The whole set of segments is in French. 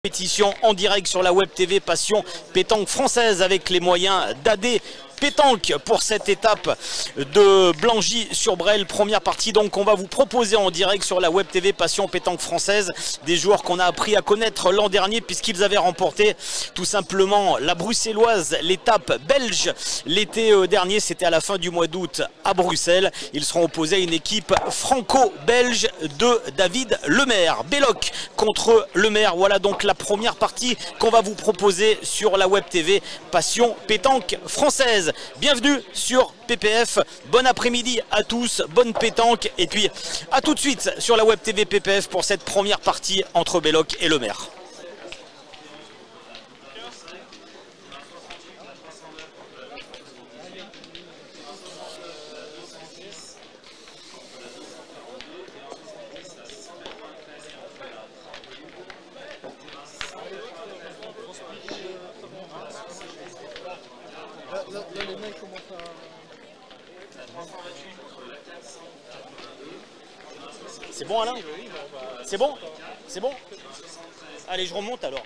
Compétition en direct sur la Web TV Passion Pétanque Française avec les moyens d'AD Pétanque pour cette étape de Blangy-sur-Bresle. Première partie donc on va vous proposer en direct sur la Web TV Passion Pétanque Française des joueurs qu'on a appris à connaître l'an dernier puisqu'ils avaient remporté tout simplement la bruxelloise, l'étape belge l'été dernier. C'était à la fin du mois d'août à Bruxelles. Ils seront opposés à une équipe franco-belge de David Lemaire. Belloc contre Lemaire. Voilà donc la première partie qu'on va vous proposer sur la Web TV Passion Pétanque Française. Bienvenue sur PPF, bon après-midi à tous, bonne pétanque et puis à tout de suite sur la Web TV PPF pour cette première partie entre Belloc et Lemaire. Là, les mecs commencent à... C'est bon Alain? C'est bon? C'est bon? Allez, je remonte alors.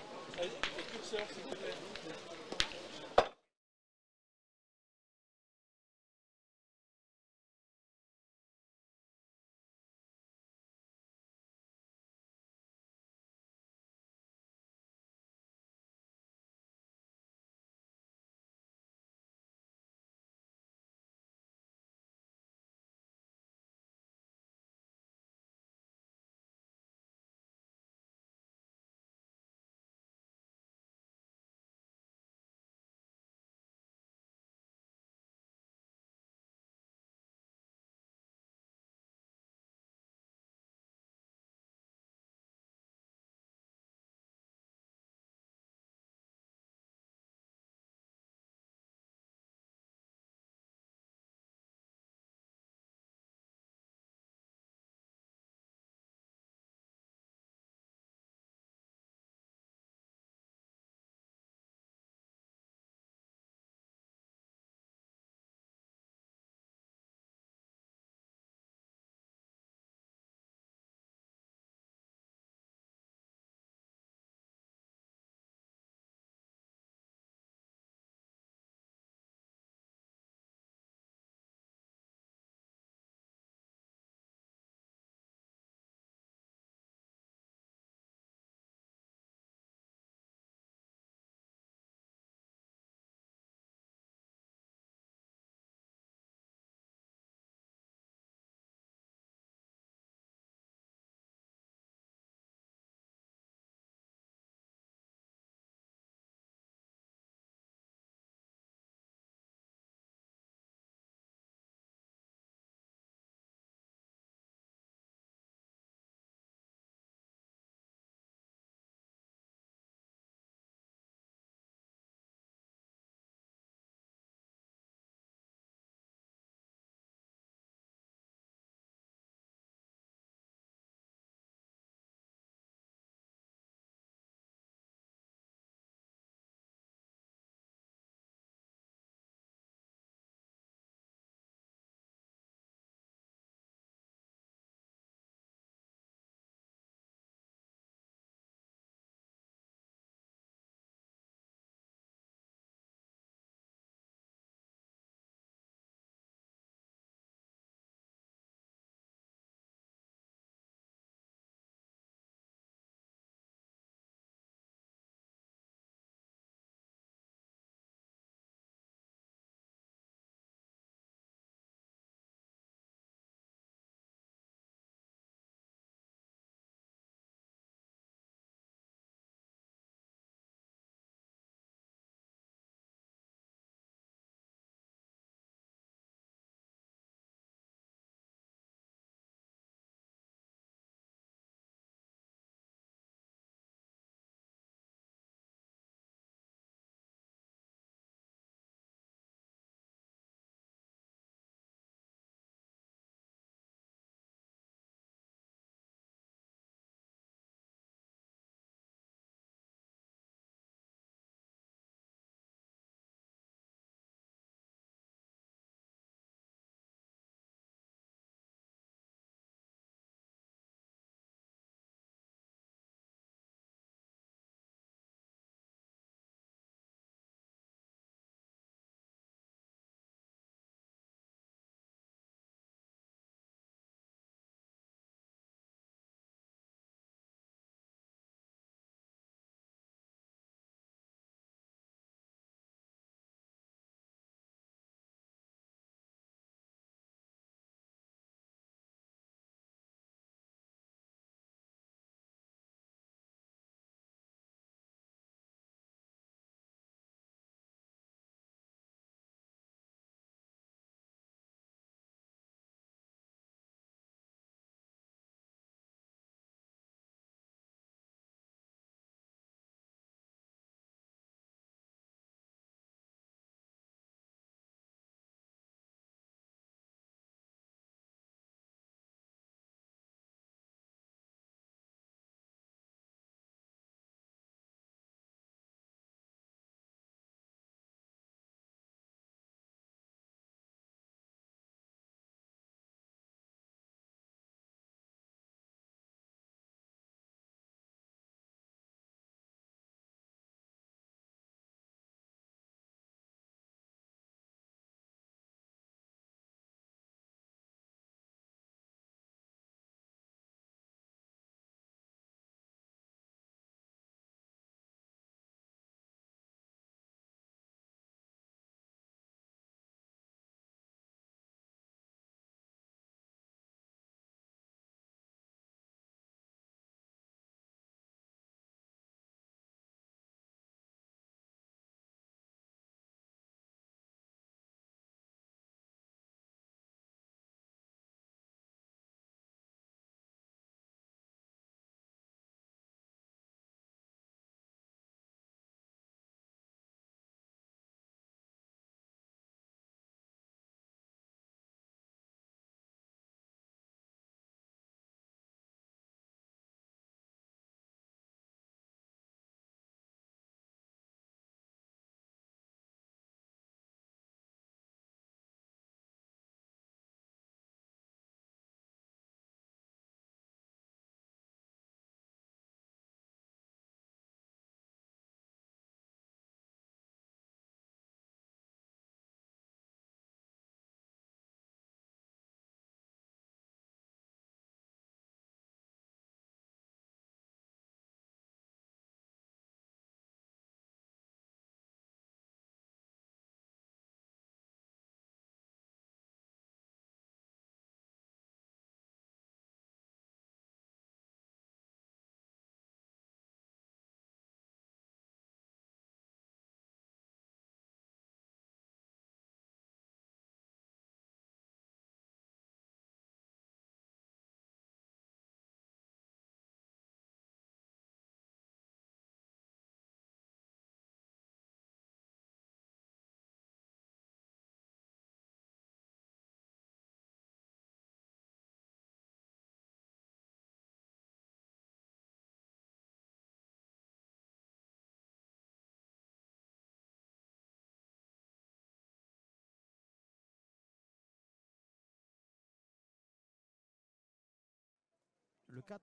Le 4.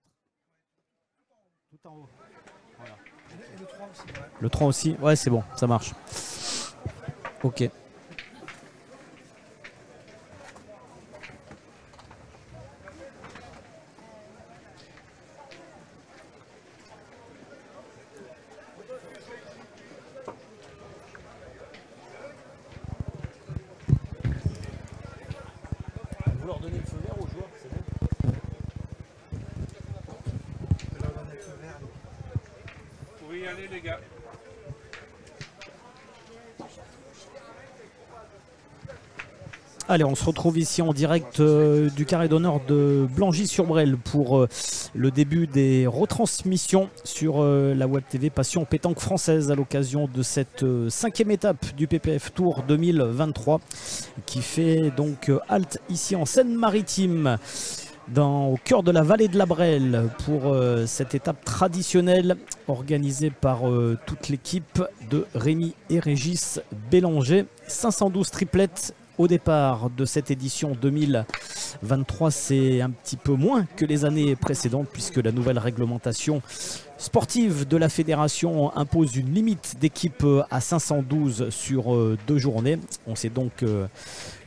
Tout en haut. Voilà. Et le 3 aussi. Ouais. Le 3 aussi. Ouais, c'est bon, ça marche. Ok. Vous leur donnez le feu vert aux joueurs, c'est bon. Oui, allez les gars. Allez, on se retrouve ici en direct du carré d'honneur de Blangy-sur-Brel pour le début des retransmissions sur la Web TV Passion Pétanque Française à l'occasion de cette 5e étape du PPF Tour 2023 qui fait donc halte ici en Seine-Maritime au cœur de la vallée de la Brelle pour cette étape traditionnelle organisée par toute l'équipe de Rémi et Régis Bélanger. 512 triplettes au départ de cette édition 2023, c'est un petit peu moins que les années précédentes puisque la nouvelle réglementation sportive de la fédération impose une limite d'équipe à 512 sur 2 journées. On s'est donc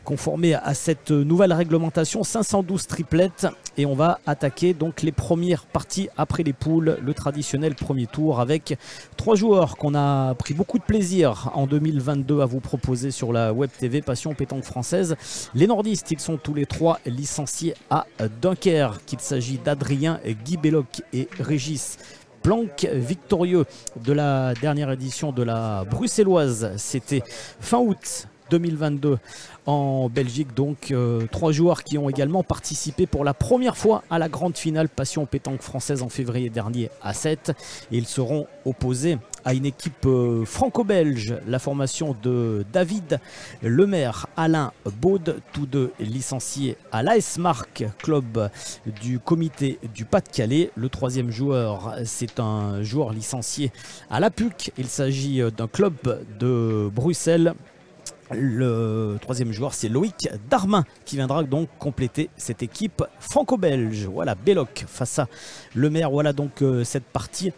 conformé à cette nouvelle réglementation, 512 triplettes, et on va attaquer donc les premières parties après les poules, le traditionnel premier tour avec 3 joueurs qu'on a pris beaucoup de plaisir en 2022 à vous proposer sur la Web TV Passion Pétanque Française. Les nordistes, ils sont tous les 3 licenciés à Dunkerque. Il s'agit d'Adrien, Guy Belloc et Régis Blanc, victorieux de la dernière édition de la bruxelloise. C'était fin août 2022 en Belgique. Donc 3 joueurs qui ont également participé pour la première fois à la grande finale Passion Pétanque Française en février dernier à 7. Et ils seront opposés à une équipe franco-belge, la formation de David Lemaire, Alain Baude, tous deux licenciés à l'AS Marc, club du comité du Pas-de-Calais. Le 3e joueur, c'est un joueur licencié à la PUC. Il s'agit d'un club de Bruxelles. Le 3e joueur, c'est Loïc Darmin qui viendra donc compléter cette équipe franco-belge. Voilà, Belloc face à Lemaire. Voilà donc cette partie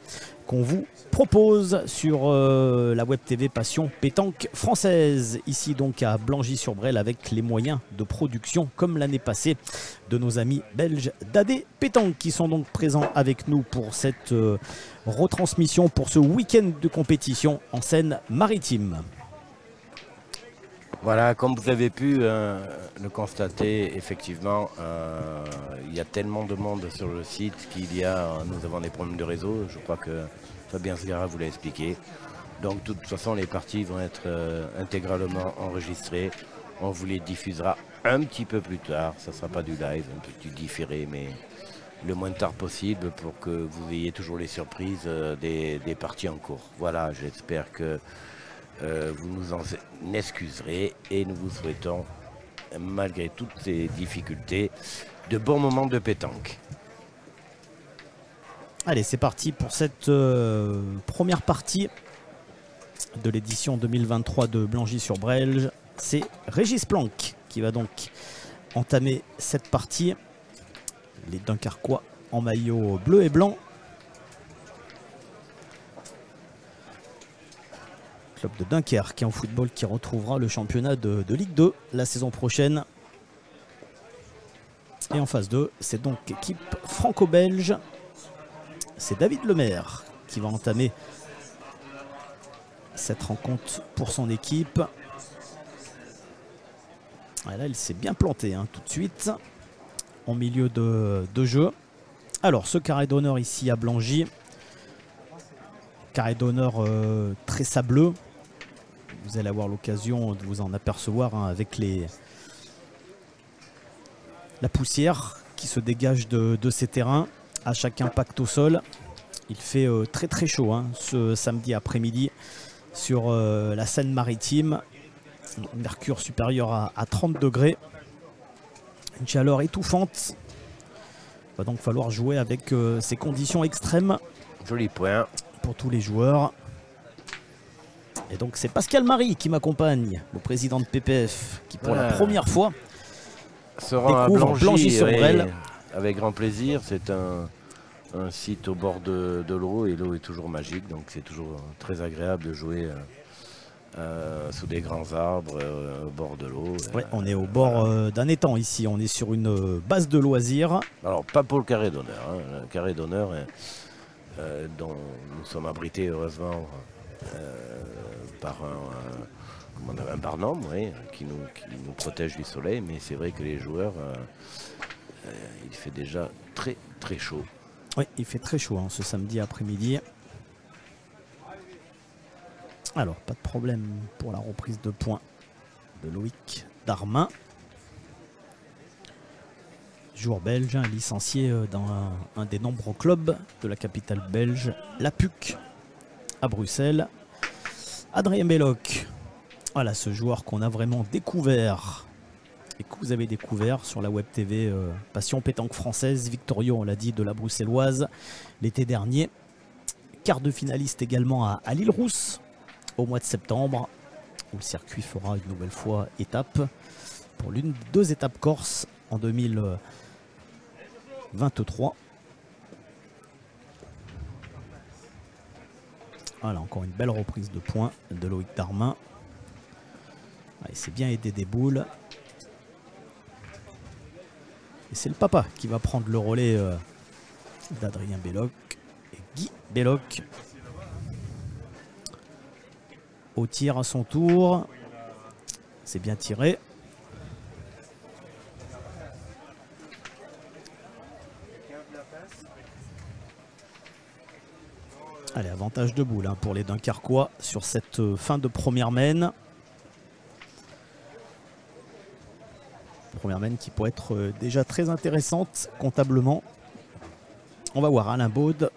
qu'on vous propose sur la Web TV Passion Pétanque Française. Ici donc à Blangy-sur-Brel avec les moyens de production comme l'année passée de nos amis belges d'AD Pétanque qui sont donc présents avec nous pour cette retransmission, pour ce week-end de compétition en Seine-Maritime. Voilà, comme vous avez pu le constater, effectivement, il y a tellement de monde sur le site nous avons des problèmes de réseau. Je crois que Fabien Zgara vous l'a expliqué. Donc de toute façon, les parties vont être intégralement enregistrées. On vous les diffusera un petit peu plus tard. Ça ne sera pas du live, un petit différé, mais le moins tard possible pour que vous ayez toujours les surprises des parties en cours. Voilà, j'espère que vous nous en excuserez et nous vous souhaitons, malgré toutes ces difficultés, de bons moments de pétanque. Allez, c'est parti pour cette première partie de l'édition 2023 de Blangy-sur-Brel. C'est Régis Blanc qui va donc entamer cette partie. Les Dunkerquois en maillot bleu et blanc. Club de Dunkerque en football qui retrouvera le championnat de Ligue 2 la saison prochaine. Et en phase 2, c'est donc équipe franco-belge. C'est David Lemaire qui va entamer cette rencontre pour son équipe. Et là, il s'est bien planté tout de suite en milieu de jeu. Alors, ce carré d'honneur ici à Blangy. Carré d'honneur très sableux. Vous allez avoir l'occasion de vous en apercevoir avec la poussière qui se dégage de ces terrains à chaque impact au sol. Il fait très très chaud ce samedi après-midi sur la Seine-Maritime. Mercure supérieur à 30 degrés. Une chaleur étouffante. Il va donc falloir jouer avec ces conditions extrêmes. Joli point. Pour tous les joueurs. Et donc c'est Pascal Marie qui m'accompagne, le président de PPF, qui pour la première fois sera découvre Blangy-sur-Brel. Avec grand plaisir, c'est un un site au bord de l'eau, et l'eau est toujours magique, donc c'est toujours très agréable de jouer sous des grands arbres au bord de l'eau. Ouais, on est au bord d'un étang ici, on est sur une base de loisirs. Alors pas pour le carré d'honneur, hein. Le carré d'honneur dont nous sommes abrités heureusement par un barnum, oui, qui nous protège du soleil, mais c'est vrai que les joueurs, il fait déjà très très chaud. Oui, il fait très chaud hein, ce samedi après-midi. Alors, pas de problème pour la reprise de points de Loïc Darmin. Joueur belge, licencié dans un des nombreux clubs de la capitale belge, la PUC, à Bruxelles. Adrien Belloc, voilà ce joueur qu'on a vraiment découvert et que vous avez découvert sur la web TV Passion Pétanque Française, victorieux, on l'a dit, de la Bruxelloise l'été dernier. Quart de finaliste également à l'Île-Rousse au mois de septembre, où le circuit fera une nouvelle fois étape pour l'une des 2 étapes corse en 2023. Voilà, encore une belle reprise de points de Loïc Darmin. Il s'est bien aidé des boules. Et c'est le papa qui va prendre le relais d'Adrien Belloc et Guy Belloc. Au tir à son tour. C'est bien tiré. Allez, avantage de boule hein, pour les Dunkerquois sur cette fin de première main. Première main qui peut être déjà très intéressante comptablement. On va voir Alain Baude.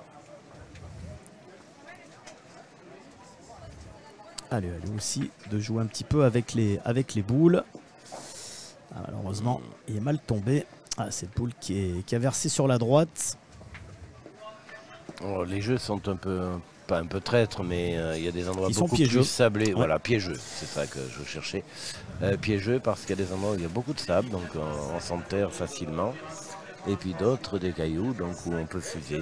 Allez, aussi de jouer un petit peu avec les boules. Ah, malheureusement, il est mal tombé. Ah, cette boule qui a versé sur la droite. Oh, les jeux sont un peu, pas un peu traîtres, mais il y a des endroits beaucoup piégeux. plus sablés. Ouais. Voilà, piégeux, c'est ça que je cherchais. Piégeux parce qu'il y a des endroits où il y a beaucoup de sable, donc on s'enterre facilement. Et puis d'autres, des cailloux, donc où on peut fuser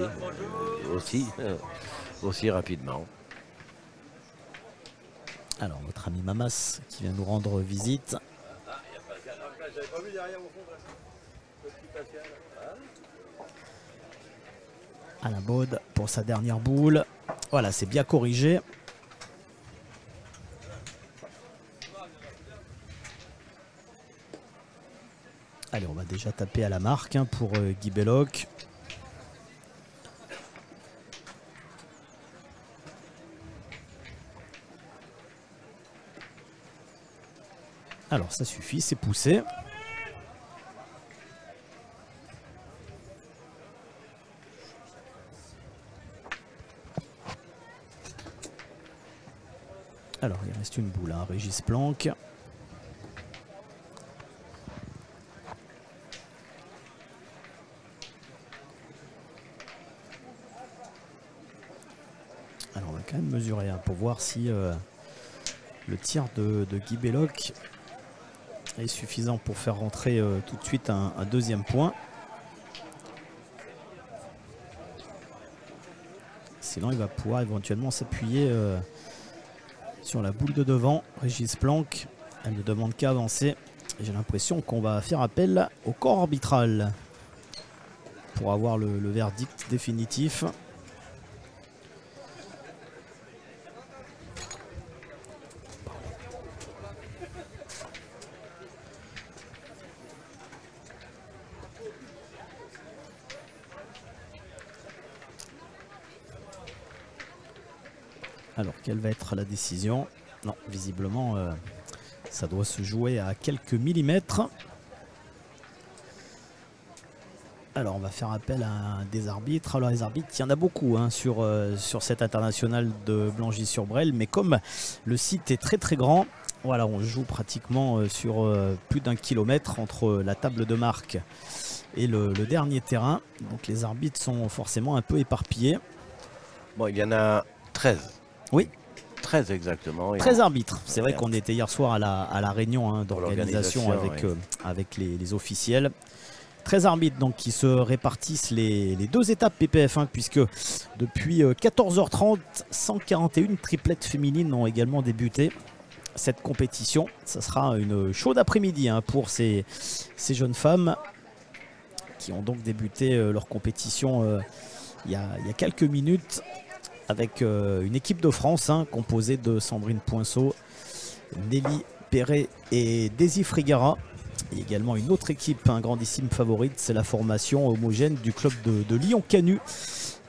aussi rapidement. Alors, notre ami Mamas qui vient nous rendre visite. Alain Baude pour sa dernière boule. Voilà, c'est bien corrigé. Allez, on va déjà taper à la marque hein, pour Guy Belloc. Alors ça suffit, c'est poussé. Alors il reste une boule, hein, Régis Planck. Alors on va quand même mesurer hein, pour voir si le tir de Guy Belloc est suffisant pour faire rentrer tout de suite un deuxième point. Sinon il va pouvoir éventuellement s'appuyer sur la boule de devant. Régis Planck, elle ne demande qu'à avancer. J'ai l'impression qu'on va faire appel au corps arbitral pour avoir le verdict définitif. Alors, quelle va être la décision? Non, visiblement, ça doit se jouer à quelques millimètres. Alors, on va faire appel à des arbitres. Alors, les arbitres, il y en a beaucoup hein, sur cette internationale de Blangy-sur-Brel. Mais comme le site est très très grand, voilà, on joue pratiquement sur plus d'1 kilomètre entre la table de marque et le dernier terrain. Donc, les arbitres sont forcément un peu éparpillés. Bon, il y en a 13. Oui. 13 exactement. 13 arbitres. C'est vrai qu'on était hier soir à la réunion hein, d'organisation avec, oui. avec les officiels. 13 arbitres donc, qui se répartissent les deux étapes PPF, hein, puisque depuis 14h30, 141 triplettes féminines ont également débuté cette compétition. Ça sera une chaude après-midi hein, pour ces jeunes femmes qui ont donc débuté leur compétition il y a quelques minutes avec une équipe de France hein, composée de Sandrine Poinceau, Nelly Perret et Daisy Frigara. Et également une autre équipe, un grandissime favorite, c'est la formation homogène du club de Lyon-Canu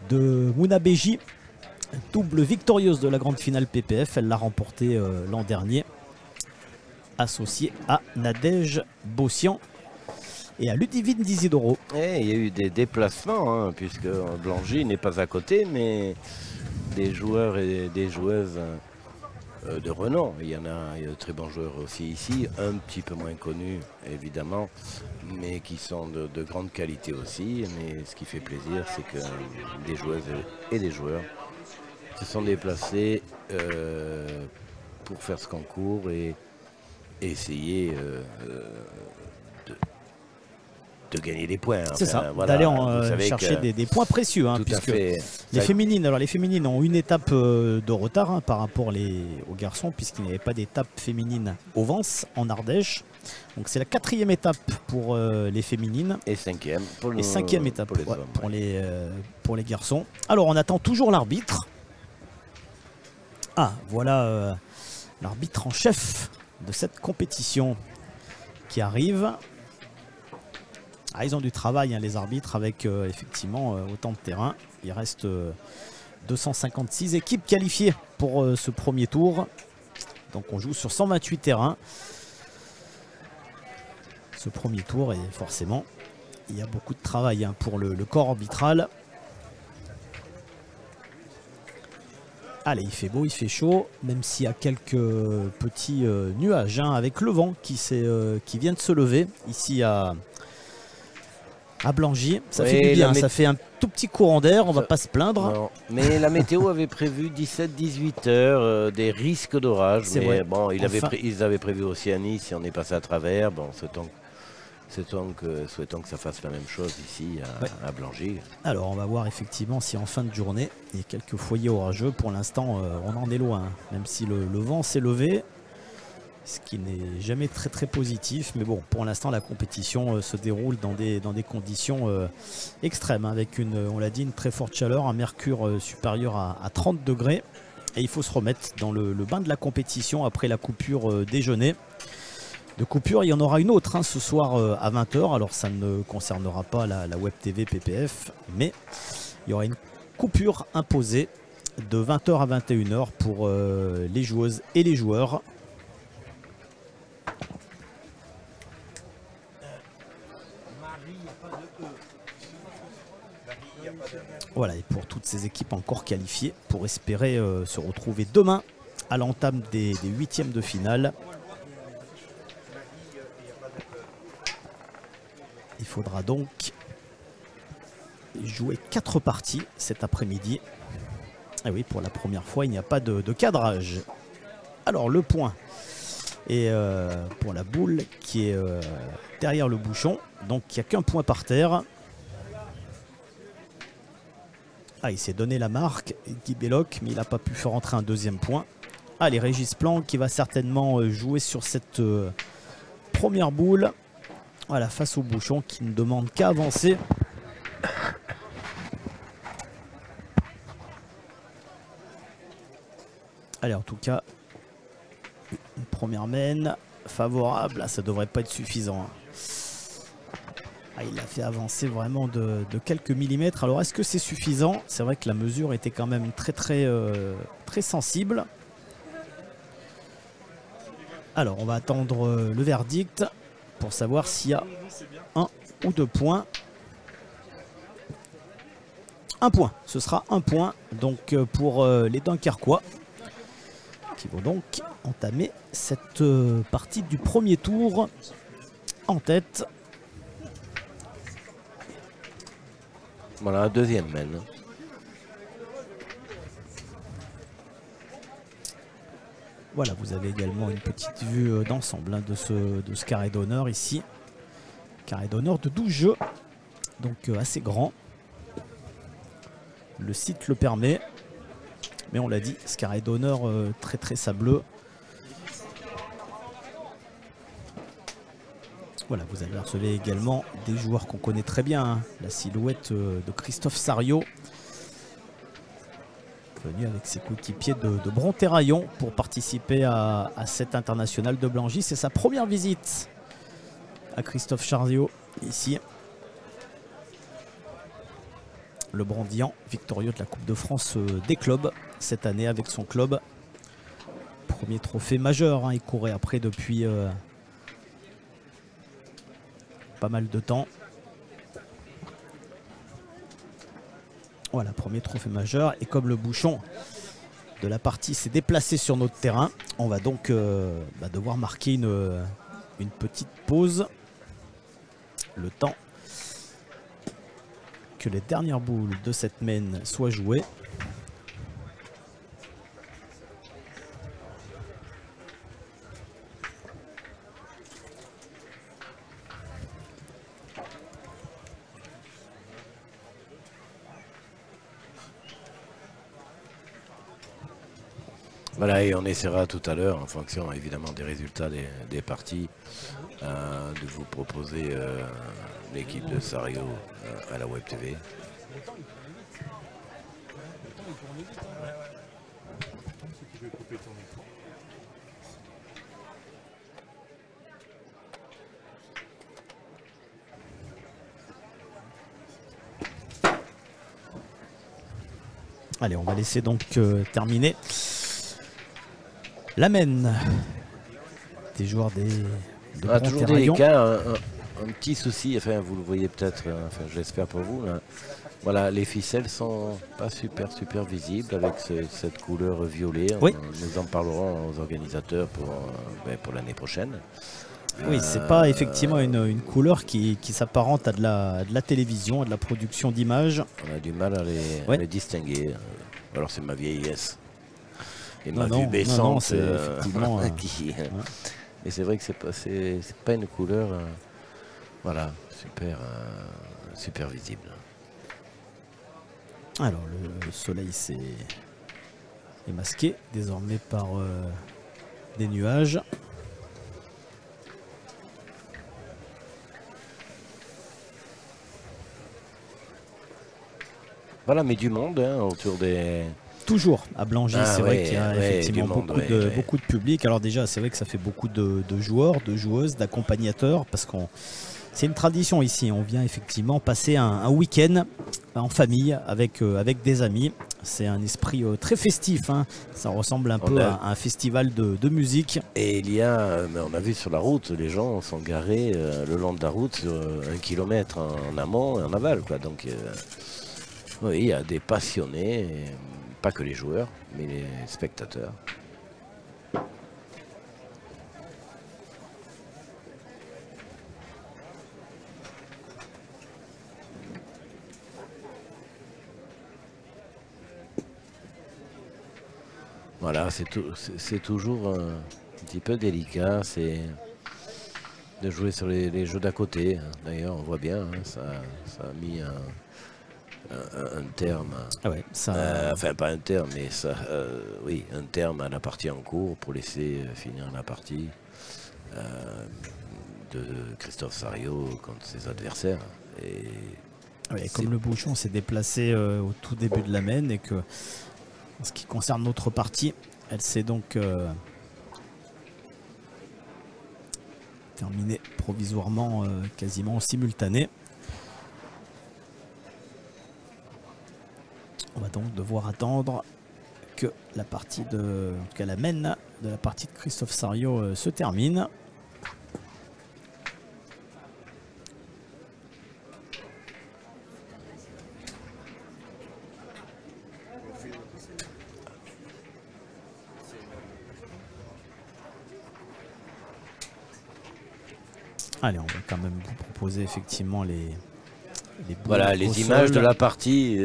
de Mouna Beji, double victorieuse de la grande finale PPF. Elle l'a remportée l'an dernier, associée à Nadège Bossian et à Ludivine Dizidoro. Et il y a eu des déplacements, hein, puisque Blangy n'est pas à côté, mais des joueurs et des joueuses de renom. Il y a de très bons joueurs aussi ici, un petit peu moins connus évidemment, mais qui sont de grande qualité aussi. Mais ce qui fait plaisir, c'est que des joueuses et des joueurs se sont déplacés pour faire ce concours et essayer de gagner des points. C'est ça, voilà, d'aller chercher des points précieux. Hein, puisque les féminines, alors les féminines ont une étape de retard hein, par rapport aux garçons, puisqu'il n'y avait pas d'étape féminine au Vence en Ardèche. Donc c'est la 4e étape pour les féminines. Et 5e pour et 5e étape pour les garçons. Alors on attend toujours l'arbitre. Ah, voilà l'arbitre en chef de cette compétition qui arrive. Ah, ils ont du travail hein, les arbitres avec effectivement autant de terrain. Il reste 256 équipes qualifiées pour ce premier tour. Donc on joue sur 128 terrains. Ce premier tour et forcément il y a beaucoup de travail hein, pour le corps arbitral. Allez, il fait beau, il fait chaud, même s'il y a quelques petits nuages hein, avec le vent qui vient de se lever ici à Blangy. Ça fait du bien, ça fait un tout petit courant d'air, on va pas se plaindre. Non. Mais la météo avait prévu 17-18 heures, des risques d'orage. Mais vrai. Bon, ils avaient prévu aussi à Nice et on est passé à travers. Bon, souhaitons que ça fasse la même chose ici à Blangy. Alors on va voir effectivement si en fin de journée il y a quelques foyers orageux. Pour l'instant on en est loin, hein. Même si le vent s'est levé, ce qui n'est jamais très positif. Mais bon, pour l'instant la compétition se déroule dans des conditions extrêmes, hein, avec on l'a dit, une très forte chaleur, un mercure supérieur à 30 degrés. Et il faut se remettre dans le bain de la compétition après la coupure déjeuner. De coupure, il y en aura une autre hein, ce soir à 20 h. Alors ça ne concernera pas la Web TV PPF, mais il y aura une coupure imposée de 20 h à 21 h pour les joueuses et les joueurs. Voilà, et pour toutes ces équipes encore qualifiées, pour espérer se retrouver demain à l'entame des 8e de finale. Il faudra donc jouer 4 parties cet après-midi. Et oui, pour la première fois, il n'y a pas de cadrage. Alors le point est pour la boule qui est derrière le bouchon. Donc il n'y a qu'un point par terre. Ah, il s'est donné la marque, Guy Belloc, mais il n'a pas pu faire entrer un deuxième point. Allez, Régis Plan qui va certainement jouer sur cette première boule. Voilà, face au bouchon qui ne demande qu'à avancer. Allez, en tout cas, une première mène favorable. Là, ça devrait pas être suffisant. Ah, il l'a fait avancer vraiment de quelques millimètres. Alors, est-ce que c'est suffisant? C'est vrai que la mesure était quand même très sensible. Alors, on va attendre le verdict pour savoir s'il y a 1 ou 2 points. 1 point, ce sera 1 point donc pour les Dunkerquois qui vont donc entamer cette partie du premier tour en tête. Voilà, deuxième mène. Voilà, vous avez également une petite vue d'ensemble hein, de ce carré d'honneur ici, Carré d'honneur de 12 jeux, donc assez grand. Le site le permet, mais on l'a dit, ce carré d'honneur très très sableux. Voilà, vous avez relevé également des joueurs qu'on connaît très bien, hein. La silhouette de Christophe Sariot, venu avec ses coéquipiers de Bronterraillon pour participer à cet international de Blangy. C'est sa première visite à Christophe Sariot ici. Le Brandillan, victorieux de la Coupe de France des clubs cette année avec son club. Premier trophée majeur, hein, il courait après depuis pas mal de temps. Voilà, premier trophée majeur. Et comme le bouchon de la partie s'est déplacé sur notre terrain, on va donc devoir marquer une petite pause. Le temps que les dernières boules de cette main soient jouées. Voilà, et on essaiera tout à l'heure, en fonction évidemment des résultats des parties, de vous proposer l'équipe de Sariot à la Web TV. Allez, on va laisser donc terminer la mène des joueurs de toujours délicat, un petit souci, enfin vous le voyez peut-être, enfin j'espère pour vous, là. Voilà, les ficelles sont pas super visibles avec cette couleur violet. Oui. Nous en parlerons aux organisateurs pour l'année prochaine. Oui, c'est pas effectivement une couleur qui s'apparente à de la télévision, à de la production d'images. On a du mal à les distinguer. Alors c'est ma vieillesse. Et ma vue baissante. C'est effectivement. Et c'est vrai que c'est pas une couleur voilà, super visible. Alors le soleil est masqué désormais par des nuages. Voilà, mais du monde hein, autour des... Toujours à Blangy, c'est vrai qu'il y a effectivement monde, beaucoup de public. Alors déjà, c'est vrai que ça fait beaucoup de joueurs, de joueuses, d'accompagnateurs, parce que c'est une tradition ici. On vient effectivement passer un week-end en famille avec des amis. C'est un esprit très festif, hein. Ça ressemble un peu à un festival de musique. Et il y a, on a vu sur la route, les gens sont garés le long de la route sur 1 kilomètre en amont et en aval, quoi. Donc oui, il y a des passionnés, pas que les joueurs, mais les spectateurs. Voilà, c'est toujours un petit peu délicat, c'est de jouer sur les jeux d'à côté. D'ailleurs, on voit bien, hein, ça a mis un terme, ah ouais, enfin pas un terme, mais ça, oui, un terme à la partie en cours pour laisser finir la partie de Christophe Sariot contre ses adversaires. Et ouais, comme le bouchon s'est déplacé au tout début de la mène et que en ce qui concerne notre partie, elle s'est donc terminée provisoirement quasiment en simultané. On va donc devoir attendre que la partie en tout cas la mène de la partie de Christophe Sariot se termine. Allez, on va quand même vous proposer effectivement les voilà les images de la partie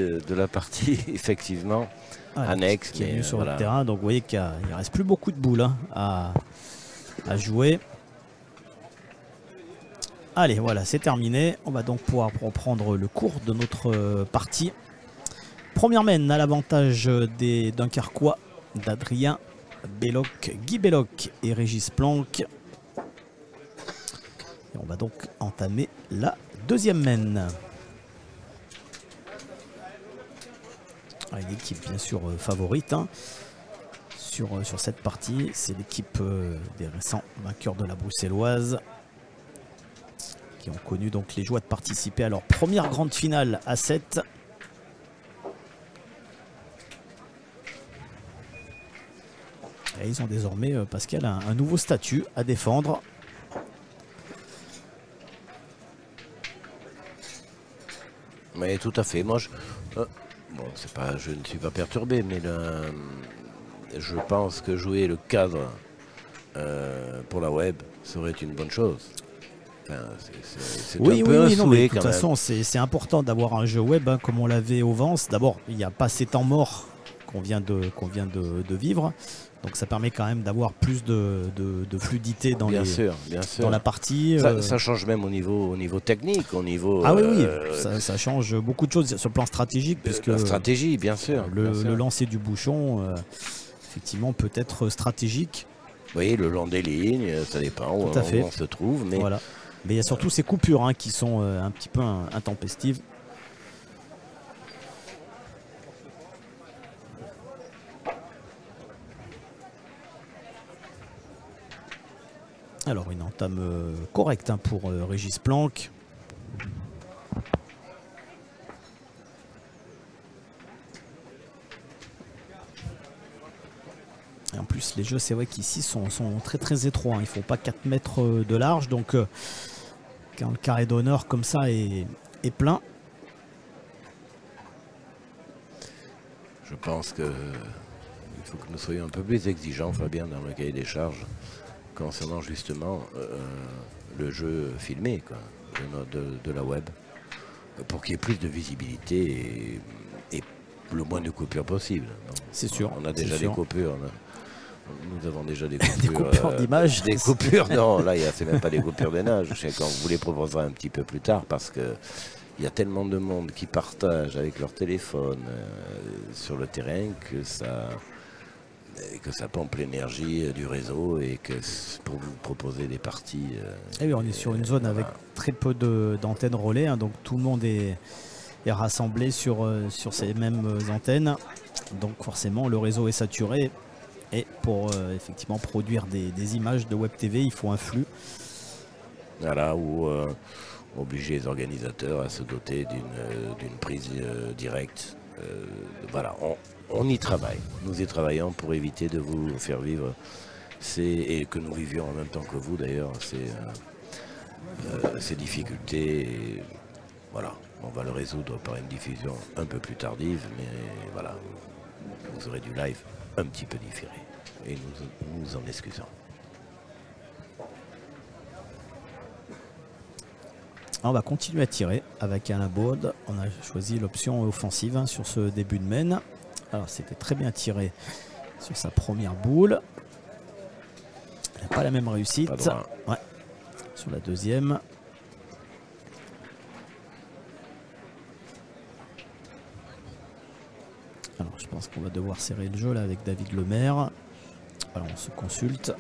effectivement annexe qui est venu sur le terrain. Donc vous voyez qu'il ne reste plus beaucoup de boules hein, à jouer. Allez, voilà, c'est terminé. On va donc pouvoir reprendre le cours de notre partie. Première mène à l'avantage des Dunkerquois d'Adrien Belloc, Guy Belloc et Régis Planck. Et on va donc entamer la deuxième mène. Une équipe bien sûr favorite hein, sur cette partie. C'est l'équipe des récents vainqueurs de la Bruxelloise, qui ont connu donc les joies de participer à leur première grande finale à 7. Et ils ont désormais, Pascal, un nouveau statut à défendre. Mais tout à fait. Moi, bon, c'est pas, je ne suis pas perturbé, mais je pense que jouer le cadre pour la web serait une bonne chose. Enfin, c'est oui, un peu un non, mais souhait de toute quand même. façon, c'est important d'avoir un jeu web hein, comme on l'avait au Vence. D'abord, il n'y a pas ces temps morts qu'on vient de vivre. Donc ça permet quand même d'avoir plus de fluidité dans, bien sûr. dans la partie. Ça change même au niveau technique, au niveau... Ah oui, ça change beaucoup de choses sur le plan stratégique. Puisque la stratégie, bien sûr. Le lancer du bouchon, effectivement, peut être stratégique. Oui, le long des lignes, ça dépend où on se trouve. Mais voilà. Mais il y a surtout ces coupures hein, qui sont un petit peu intempestives. Alors une entame correcte hein, pour Régis Planck. Et en plus les jeux c'est vrai qu'ici sont très très étroits. Hein. Il ne faut pas 4 mètres de large. Donc quand le carré d'honneur comme ça est plein. Je pense qu'il faut que nous soyons un peu plus exigeants, Fabien, dans le cahier des charges. Concernant justement le jeu filmé quoi, de la web, pour qu'il y ait plus de visibilité et le moins de coupures possible. C'est sûr. On a déjà des coupures. Nous avons déjà des coupures, des coupures d'image. Des coupures, non, là c'est même pas des coupures d'image. Je sais qu'on vous les proposera un petit peu plus tard parce que il y a tellement de monde qui partagent avec leur téléphone sur le terrain que ça pompe l'énergie du réseau et que pour vous proposer des parties... Et oui, on est sur une zone avec très peu d'antennes relais, hein, donc tout le monde est rassemblé sur ces mêmes antennes. Donc forcément, le réseau est saturé. Et pour effectivement produire des images de Web TV, il faut un flux. Voilà, ou obliger les organisateurs à se doter d'une prise directe. Voilà, on y travaille. Nous y travaillons pour éviter de vous faire vivre et que nous vivions en même temps que vous d'ailleurs ces difficultés. Et voilà, on va le résoudre par une diffusion un peu plus tardive, mais voilà, vous aurez du live un petit peu différé et nous nous en excusons. On va continuer à tirer avec Alain Baud. On a choisi l'option offensive hein, sur ce début de mène. Alors c'était très bien tiré sur sa première boule. Elle n'a pas la même réussite. Ouais. Sur la deuxième. Alors je pense qu'on va devoir serrer le jeu là avec David Lemaire. Alors on se consulte.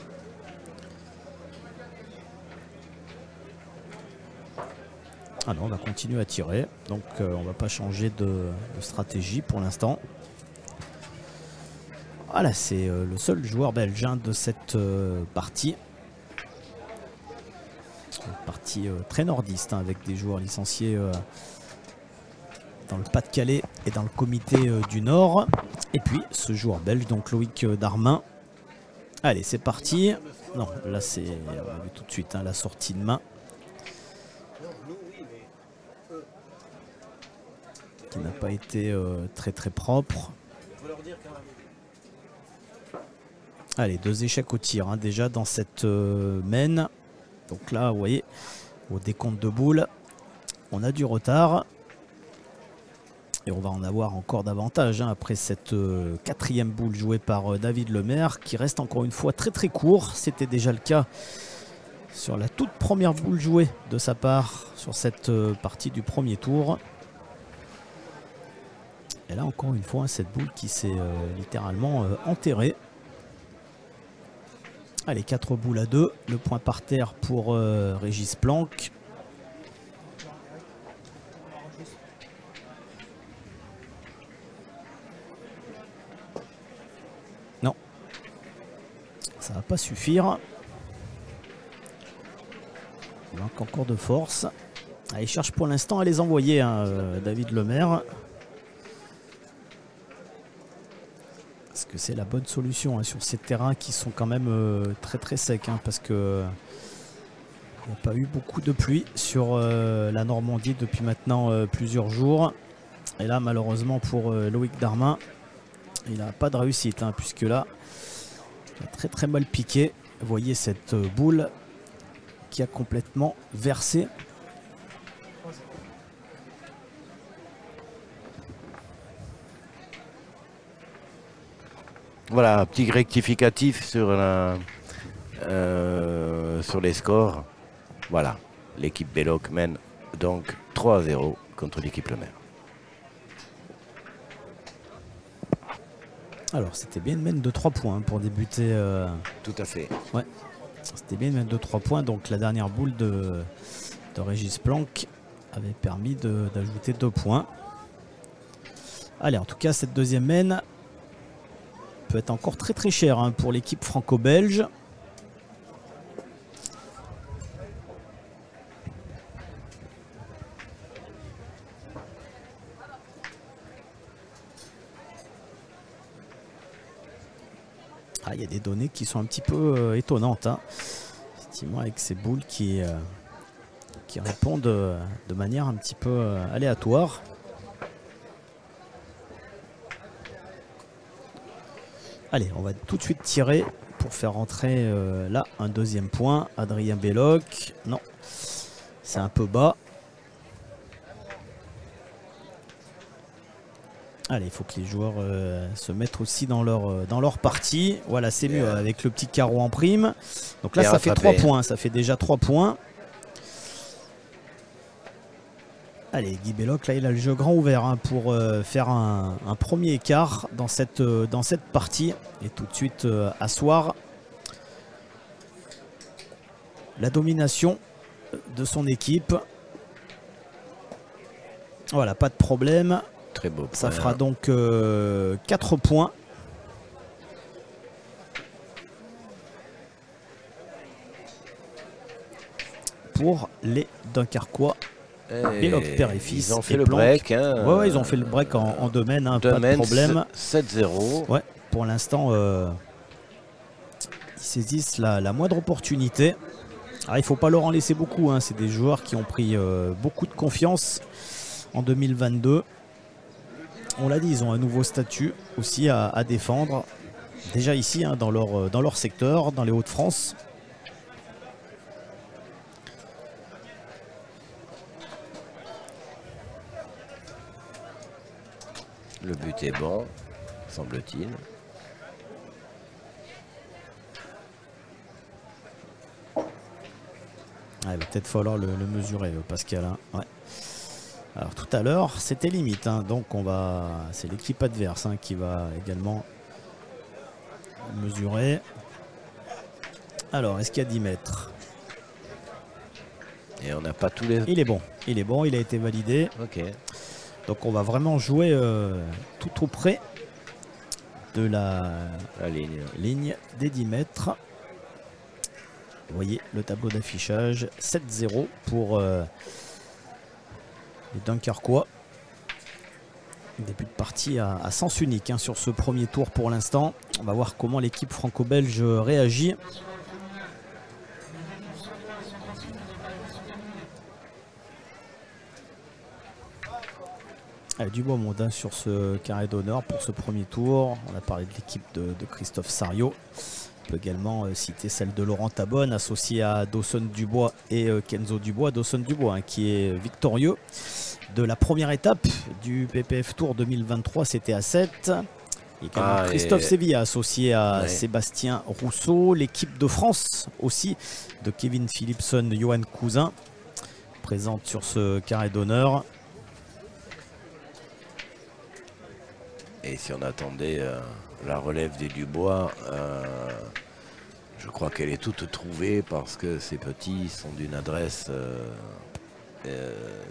Ah non, on va continuer à tirer, donc on va pas changer de stratégie pour l'instant. Voilà, c'est le seul joueur belge hein, de cette partie. Une partie très nordiste hein, avec des joueurs licenciés dans le Pas-de-Calais et dans le comité du Nord. Et puis ce joueur belge, donc Loïc Darmin. Allez, c'est parti. Non, là c'est tout de suite hein, la sortie de main. Qui n'a pas été très propre. Allez, 2 échecs au tir hein, déjà dans cette mène. Donc là, vous voyez, au décompte de boules, on a du retard. Et on va en avoir encore davantage hein, après cette 4e boule jouée par David Lemaire, qui reste encore une fois très court. C'était déjà le cas sur la toute première boule jouée de sa part sur cette partie du premier tour. Et là encore une fois, cette boule qui s'est littéralement enterrée. Allez, 4 boules à 2. Le point par terre pour Régis Planck. Non. Ça va pas suffire. Il manque encore de force. Ah, il cherche pour l'instant à les envoyer, hein, David Lemaire. Est-ce que c'est la bonne solution hein, sur ces terrains qui sont quand même très très secs hein, parce que il n'y a pas eu beaucoup de pluie sur la Normandie depuis maintenant plusieurs jours. Et là malheureusement pour Loïc Darmin, il n'a pas de réussite hein, puisque là il a très très mal piqué. Vous voyez cette boule qui a complètement versé. Voilà, petit rectificatif sur les scores. Voilà, l'équipe Belloc mène donc 3-0 contre l'équipe Lemaire. Alors c'était bien une mène de 3 points pour débuter. Tout à fait. Ouais, c'était bien une mène de 3 points. Donc la dernière boule de Régis Planck avait permis d'ajouter 2 points. Allez, en tout cas cette deuxième mène peut être encore très très cher hein, pour l'équipe franco-belge. Ah, il y a des données qui sont un petit peu étonnantes. Hein. Effectivement, avec ces boules qui répondent de manière un petit peu aléatoire. Allez, on va tout de suite tirer pour faire rentrer là un deuxième point. Adrien Belloc. Non, c'est un peu bas. Allez, il faut que les joueurs se mettent aussi dans leur partie. Voilà, c'est mieux avec le petit carreau en prime. Donc là, ça fait 3 points. Ça fait déjà 3 points. Allez, Guy Belloc, là, il a le jeu grand ouvert hein, pour faire un premier écart dans cette partie. Et tout de suite asseoir la domination de son équipe. Voilà, pas de problème. Très beau. Ça fera donc 4 points. Pour les Dunkerquois. Belloc, père et fils. Ils ont fait le break. Hein, ouais, ils ont fait le break en deux mènes, hein, pas de problème. 7-0. Ouais, pour l'instant, ils saisissent la moindre opportunité. Alors, il ne faut pas leur en laisser beaucoup. Hein. C'est des joueurs qui ont pris beaucoup de confiance en 2022. On l'a dit, ils ont un nouveau statut aussi à défendre. Déjà ici, hein, dans leur secteur, dans les Hauts-de-France. Le but est bon, semble-t-il. Il va peut-être falloir le mesurer, Pascal. Hein. Ouais. Alors tout à l'heure, c'était limite. Hein. Donc c'est l'équipe adverse hein, qui va également mesurer. Alors, est-ce qu'il y a 10 mètres? Et on n'a pas tous les... Il est bon, il a été validé. Ok. Donc on va vraiment jouer tout au près de la ligne des 10 mètres. Vous voyez le tableau d'affichage, 7-0 pour les Dunkerquois. Début de partie à sens unique hein, sur ce premier tour pour l'instant. On va voir comment l'équipe franco-belge réagit. Du beau monde hein, sur ce carré d'honneur pour ce premier tour. On a parlé de l'équipe de Christophe Sarriot. On peut également citer celle de Laurent Tabonne, associé à Dawson Dubois et Kenzo Dubois. Dawson Dubois hein, qui est victorieux de la première étape du PPF Tour 2023, c'était à 7. Il y a également Christophe Sevilla associé à Sébastien Rousseau. L'équipe de France aussi de Kevin Philipson, Johan Cousin, présente sur ce carré d'honneur. Et si on attendait la relève des Dubois, je crois qu'elle est toute trouvée parce que ces petits sont d'une adresse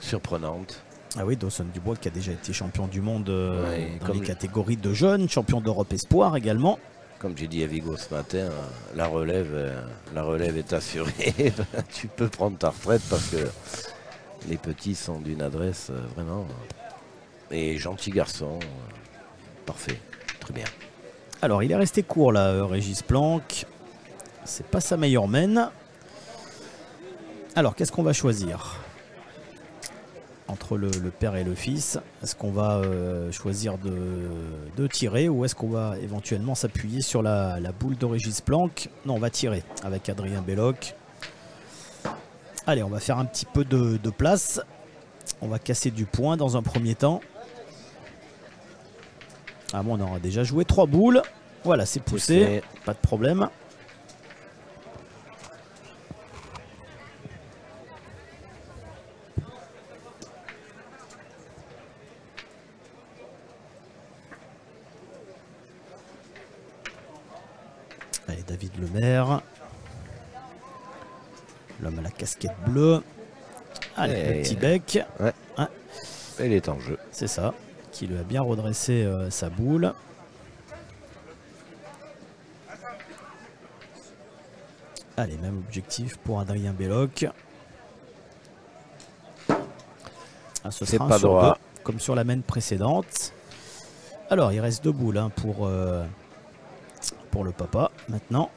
surprenante. Ah oui, Dawson Dubois qui a déjà été champion du monde dans les catégories de jeunes, champion d'Europe Espoir également. Comme j'ai dit à Vigo ce matin, la relève est assurée. Tu peux prendre ta retraite parce que les petits sont d'une adresse vraiment. Et gentil garçon, parfait, très bien. Alors il est resté court là, Régis Planck. C'est pas sa meilleure mène. Alors qu'est-ce qu'on va choisir entre le père et le fils? Est-ce qu'on va choisir de tirer ou est-ce qu'on va éventuellement s'appuyer sur la boule de Régis Planck? Non, on va tirer avec Adrien Belloc. Allez, on va faire un petit peu de place. On va casser du point dans un premier temps. Ah bon, on aura déjà joué 3 boules. Voilà, c'est poussé, pas de problème. Allez, David Lemaire. L'homme à la casquette bleue. Allez, le petit bec. Ouais. Hein. Elle est en jeu. C'est ça. Qui lui a bien redressé sa boule. Allez, même objectif pour Adrien Belloc. Ah, ce sera pas droit. 2, comme sur la main précédente. Alors, il reste 2 boules hein, pour le papa maintenant.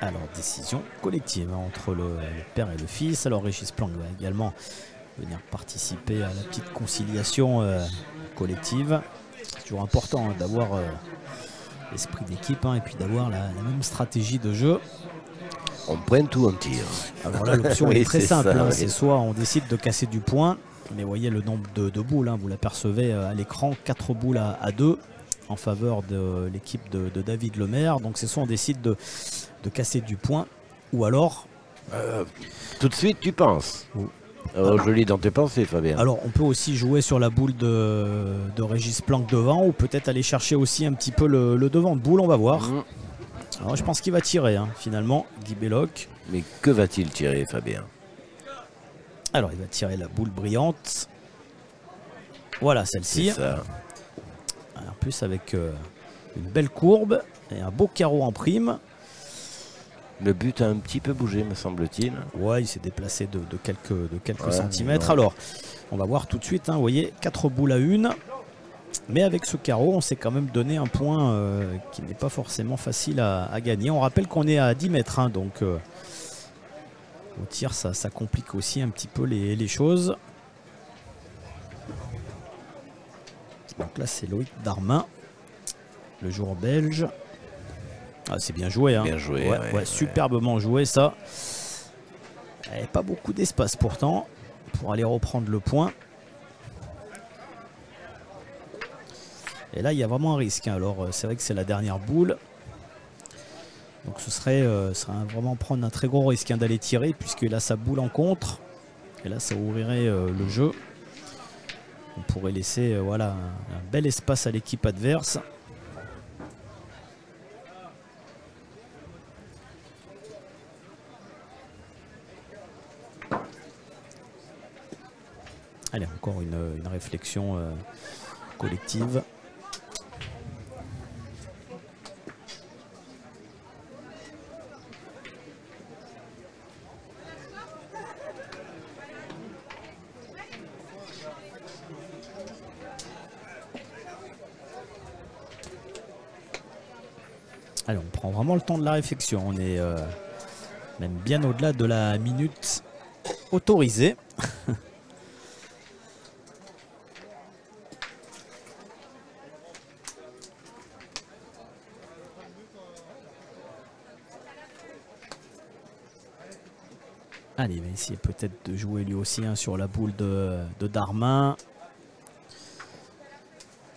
Alors, décision collective hein, entre le père et le fils. Alors, Régis Planck va également venir participer à la petite conciliation collective. C'est toujours important hein, d'avoir l'esprit d'équipe hein, et puis d'avoir la même stratégie de jeu. On pointe ou on tire. Alors là, l'option est très simple. Hein, c'est soit on décide de casser du point, mais voyez le nombre de boules, hein, vous l'apercevez à l'écran, 4 boules à 2 en faveur de l'équipe de David Lemaire. Donc c'est soit on décide de casser du point, ou alors... tout de suite tu penses. Je lis dans tes pensées, Fabien. Alors on peut aussi jouer sur la boule de Régis Planck devant, ou peut-être aller chercher aussi un petit peu le devant de boule, on va voir. Alors je pense qu'il va tirer hein, finalement, Guy Belloc. Mais que va-t-il tirer, Fabien? Alors il va tirer la boule brillante. Voilà celle-ci. En plus avec une belle courbe et un beau carreau en prime. Le but a un petit peu bougé, me semble-t-il. Ouais, il s'est déplacé de quelques centimètres. Alors, on va voir tout de suite. Hein, vous voyez, 4 boules à 1. Mais avec ce carreau, on s'est quand même donné un point qui n'est pas forcément facile à gagner. On rappelle qu'on est à 10 mètres. Hein, donc, au tir, ça complique aussi un petit peu les choses. Donc là, c'est Loïc Darmin, le joueur belge. Ah, c'est bien joué. Hein. Bien joué. Ouais, superbement joué, ça. Et pas beaucoup d'espace pourtant pour aller reprendre le point. Et là, il y a vraiment un risque. Hein. Alors, c'est vrai que c'est la dernière boule. Donc, ce serait vraiment prendre un très gros risque hein, d'aller tirer, puisqu'il a sa boule en contre. Et là, ça ouvrirait le jeu. On pourrait laisser voilà, un bel espace à l'équipe adverse. Allez, encore une réflexion collective. Allez, on prend vraiment le temps de la réflexion. On est même bien au-delà de la minute autorisée. Allez, il va essayer peut-être de jouer lui aussi sur la boule de Darmin.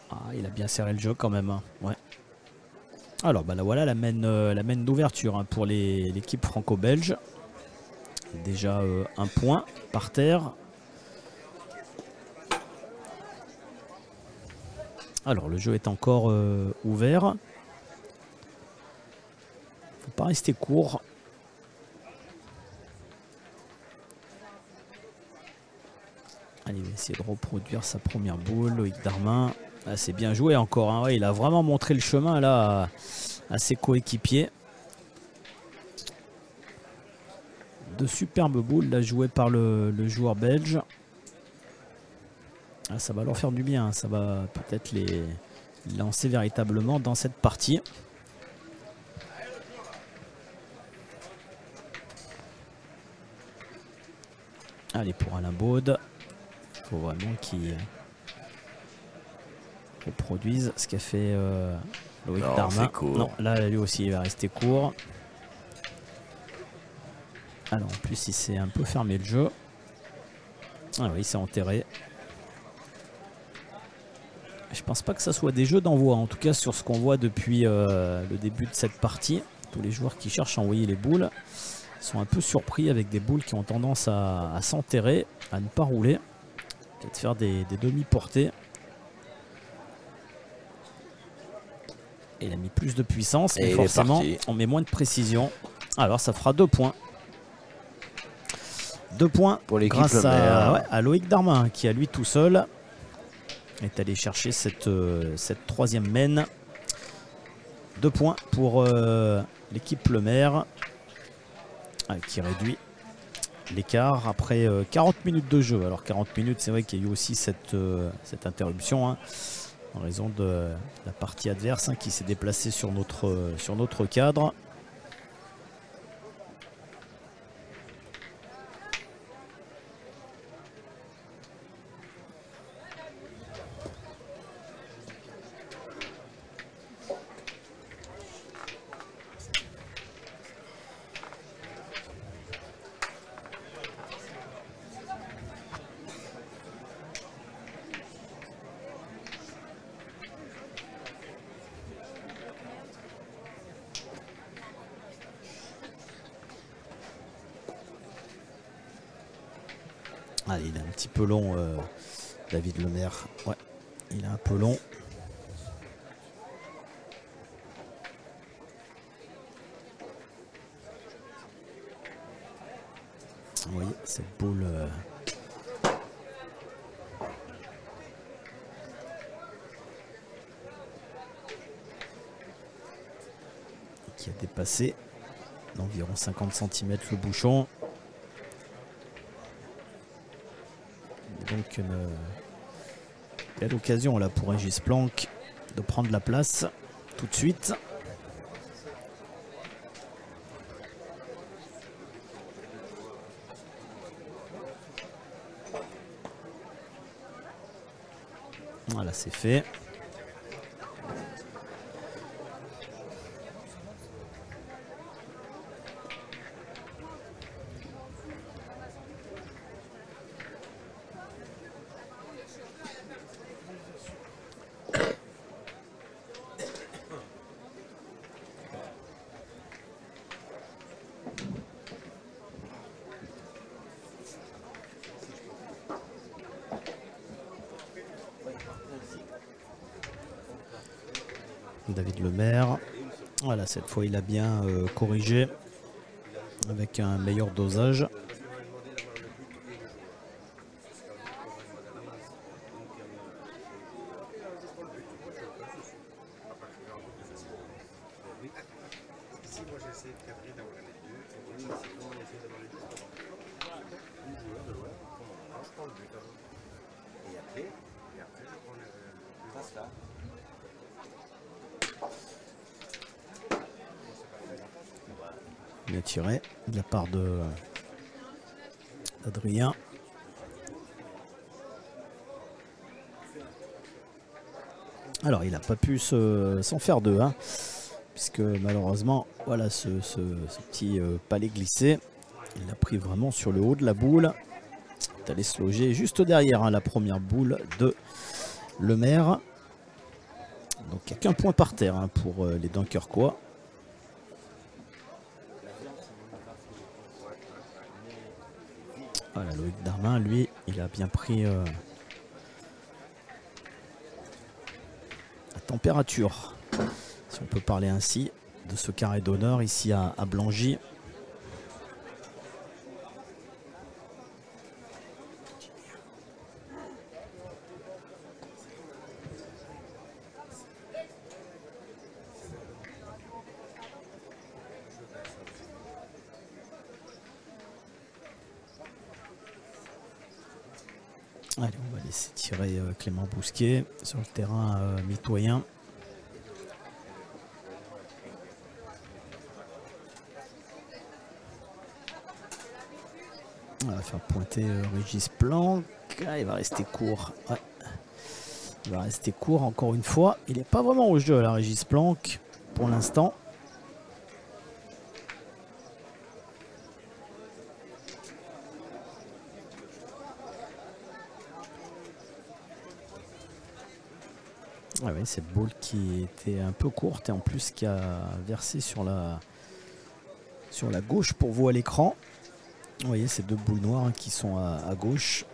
Ah, il a bien serré le jeu quand même. Hein. Ouais. Alors, bah là, voilà la main d'ouverture pour l'équipe franco-belge. Déjà un point par terre. Alors, le jeu est encore ouvert. Faut pas rester court. Allez, il va essayer de reproduire sa première boule. Loïc Darmin. Ah, c'est bien joué encore. Hein. Ouais, il a vraiment montré le chemin là à ses coéquipiers. De superbes boules là jouées par le joueur belge. Ah, ça va leur faire du bien. Ça va peut-être les lancer véritablement dans cette partie. Allez, pour Alain Baude. Il faut vraiment qu'il reproduise ce qu'a fait Loïc Darmin. Non, là lui aussi il va rester court. Alors en plus il s'est un peu fermé le jeu. Ah oui, il s'est enterré. Je pense pas que ça soit des jeux d'envoi, en tout cas sur ce qu'on voit depuis le début de cette partie. Tous les joueurs qui cherchent à envoyer les boules sont un peu surpris avec des boules qui ont tendance à s'enterrer, à ne pas rouler, peut-être faire des demi-portées. Il a mis plus de puissance, mais forcément on met moins de précision. Alors ça fera 2 points. 2 points pour grâce à Loïc Darmin qui à lui tout seul est allé chercher cette troisième main. 2 points pour l'équipe Le Maire qui réduit l'écart après 40 minutes de jeu. Alors 40 minutes, c'est vrai qu'il y a eu aussi cette interruption hein, en raison de la partie adverse hein, qui s'est déplacée sur notre cadre. Allez, il est un petit peu long, David Le Maire. Ouais, il est un peu long. Vous voyez, cette boule... qui a dépassé d'environ 50 cm le bouchon. Donc une belle occasion là pour Régis Planck de prendre la place tout de suite. Voilà, c'est fait. David Le Maire. Voilà, cette fois il a bien corrigé avec un meilleur dosage. Bien tiré de la part d'Adrien. Alors il n'a pas pu s'en faire deux, hein, puisque malheureusement, voilà ce petit palais glissé, il l'a pris vraiment sur le haut de la boule. Il est allé se loger juste derrière, hein, la première boule de Lemaire. Donc il n'y a qu'un point par terre, hein, pour les Dunkerquois. Voilà, Loïc Darmin, lui, il a bien pris la température, si on peut parler ainsi, de ce carré d'honneur ici à Blangy. Allez, on va laisser tirer Clément Bousquet sur le terrain mitoyen. On va faire pointer Régis Planck. Ah, il va rester court. Ouais. Il va rester court encore une fois. Il n'est pas vraiment au jeu, là, Régis Planck, pour l'instant. Ah oui, cette boule qui était un peu courte et en plus qui a versé sur la gauche pour vous à l'écran. Vous voyez ces deux boules noires, hein, qui sont à gauche.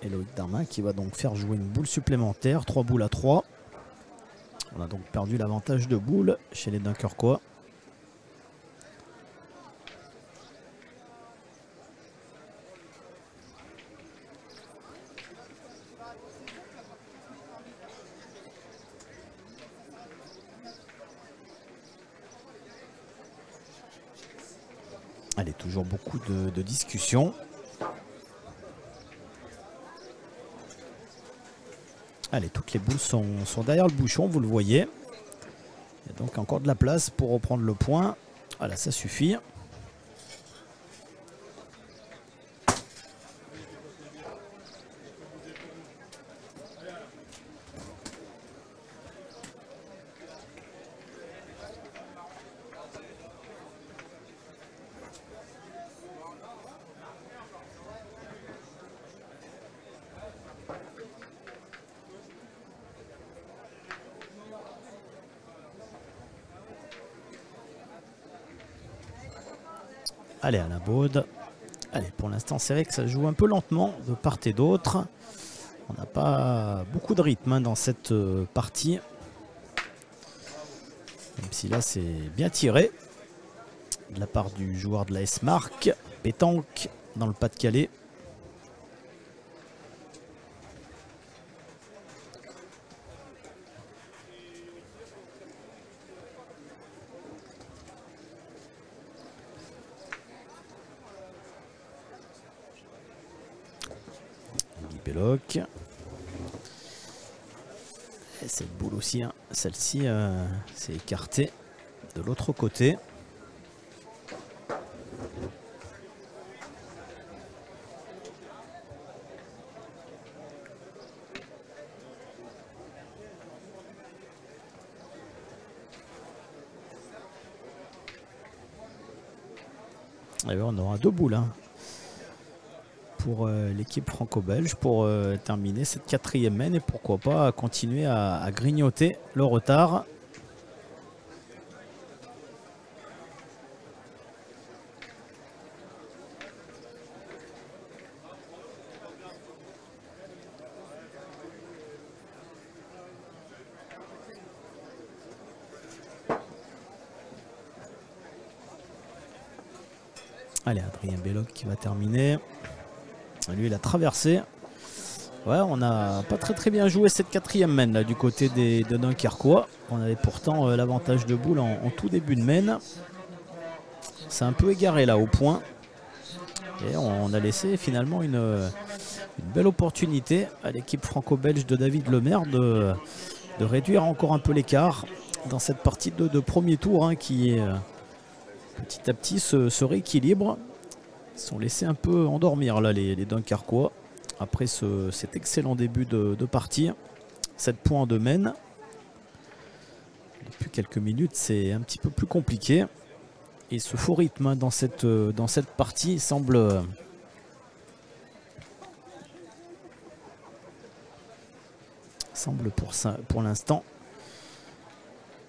Et Loïc Darmin qui va donc faire jouer une boule supplémentaire, 3 boules à 3. On a donc perdu l'avantage de boules chez les Dunkerquois. Allez, toujours beaucoup de discussions. Allez, toutes les boules sont derrière le bouchon, vous le voyez. Il y a donc encore de la place pour reprendre le point. Voilà, ça suffit. Allez, à la Baude. Allez, pour l'instant, c'est vrai que ça joue un peu lentement de part et d'autre. On n'a pas beaucoup de rythme, hein, dans cette partie. Même si là, c'est bien tiré de la part du joueur de la S-Mark. Pétanque dans le Pas-de-Calais. Belloc. Et cette boule aussi, hein, celle-ci s'est écartée de l'autre côté. Et on aura 2 boules, hein, pour l'équipe franco-belge pour terminer cette 4e main et pourquoi pas continuer à grignoter le retard. Allez, Adrien Belloc qui va terminer. Lui, il a traversé. Ouais, on n'a pas très bien joué cette 4e main là, du côté des Dunkerquois. On avait pourtant l'avantage de boule en tout début de main. C'est un peu égaré là au point. Et on a laissé finalement une belle opportunité à l'équipe franco-belge de David Lemaire de réduire encore un peu l'écart dans cette partie de premier tour hein, qui est petit à petit se rééquilibre. Ils sont laissés un peu endormir là les Dunkerquois après cet excellent début de partie. 7 points de mène. Depuis quelques minutes c'est un petit peu plus compliqué. Et ce faux rythme hein, dans cette partie semble pour l'instant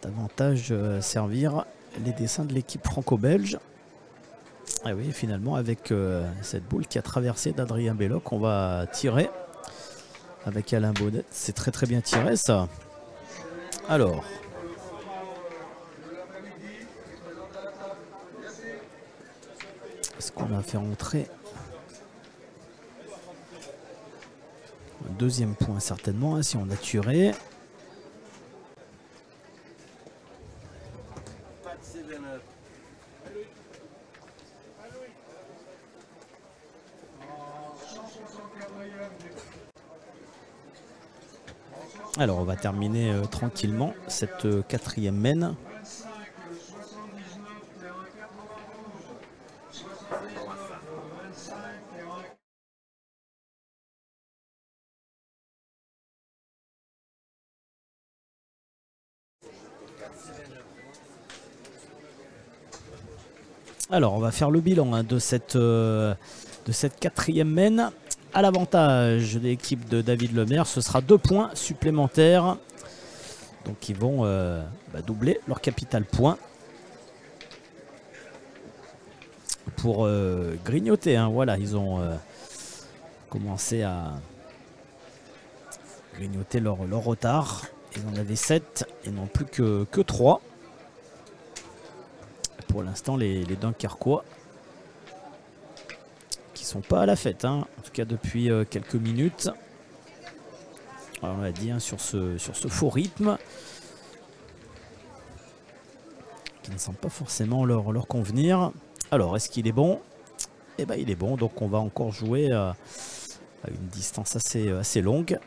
davantage servir les dessins de l'équipe franco-belge. Et oui, finalement avec cette boule qui a traversé d'Adrien Belloc, on va tirer avec Alain Baudet. C'est très très bien tiré ça. Alors est-ce qu'on a fait rentrer un deuxième point certainement hein, si on a tiré. Alors on va terminer tranquillement cette quatrième mène. Alors on va faire le bilan hein, de cette quatrième mène. À l'avantage de l'équipe de David Lemaire, ce sera 2 points supplémentaires. Donc ils vont doubler leur capital point pour grignoter. Hein. Voilà, ils ont commencé à grignoter leur retard. Ils en avaient 7 et non plus que 3. Pour l'instant, les Dunkerquois qui sont pas à la fête, hein. En tout cas depuis quelques minutes. Alors, on l'a dit hein, sur ce faux rythme qui ne semble pas forcément leur convenir. Alors, est-ce qu'il est bon? Eh bien, il est bon. Donc, on va encore jouer à une distance assez longue.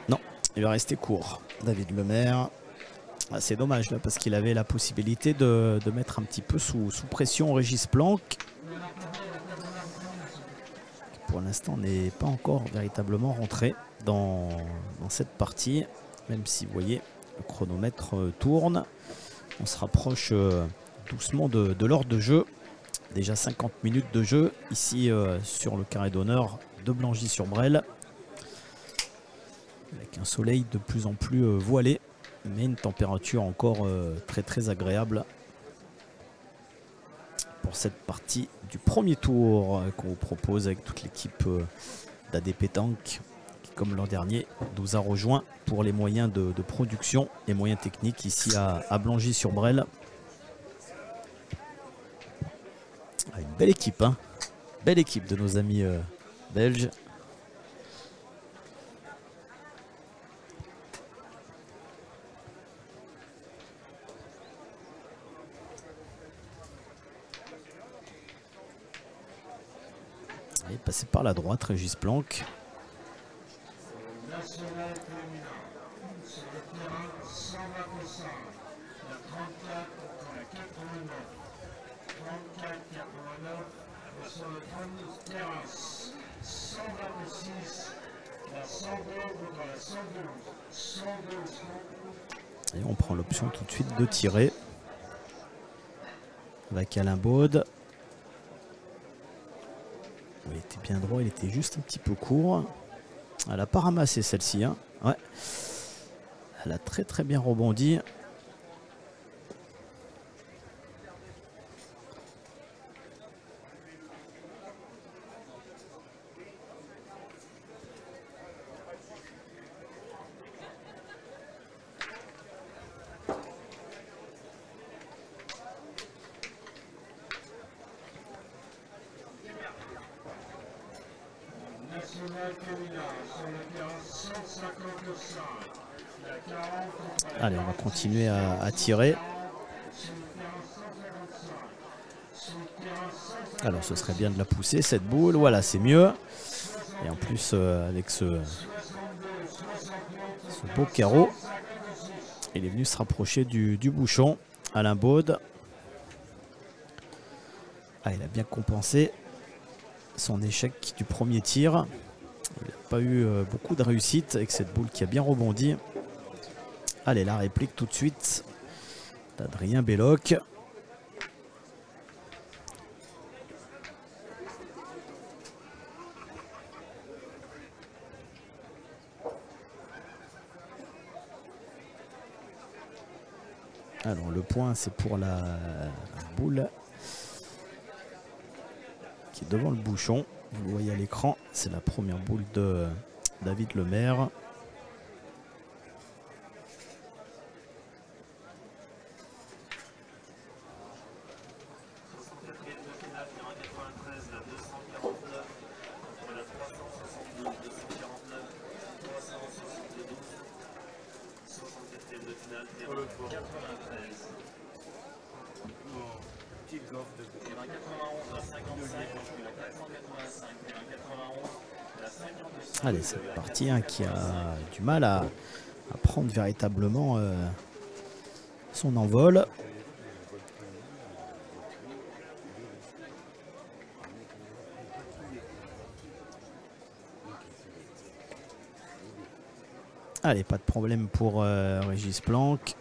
Non, il va rester court. David Lemaire. Ah, c'est dommage là parce qu'il avait la possibilité de mettre un petit peu sous pression Régis Planck. Pour l'instant n'est pas encore véritablement rentré dans cette partie. Même si vous voyez le chronomètre tourne. On se rapproche doucement de l'heure de jeu. Déjà 50 minutes de jeu ici sur le carré d'honneur de Blangy-sur-Brel. Avec un soleil de plus en plus voilé, mais une température encore très très agréable pour cette partie du premier tour qu'on vous propose avec toute l'équipe d'AD Pétanque qui, comme l'an dernier, nous a rejoint pour les moyens de production, les moyens techniques ici à Blangy-sur-Brel. Une belle équipe, hein. Belle équipe de nos amis belges. Il est passé par la droite, Régis Planck. Et on prend l'option tout de suite de tirer avec Alain Baude. Il était bien droit, il était juste un petit peu court. Elle n'a pas ramassé celle-ci, hein. Ouais. Elle a très très bien rebondi. Allez, on va continuer à tirer. Alors ce serait bien de la pousser cette boule, voilà c'est mieux. Et en plus avec ce beau carreau, il est venu se rapprocher du bouchon. Alain Baude. Ah, il a bien compensé son échec du premier tir. Il n'a pas eu beaucoup de réussite avec cette boule qui a bien rebondi. Allez, la réplique tout de suite d'Adrien Belloc. Alors le point c'est pour la boule qui est devant le bouchon. Vous le voyez à l'écran, c'est la première boule de David Lemaire. Allez, c'est une partie qui a du mal à prendre véritablement son envol. Allez, pas de problème pour Régis Planck.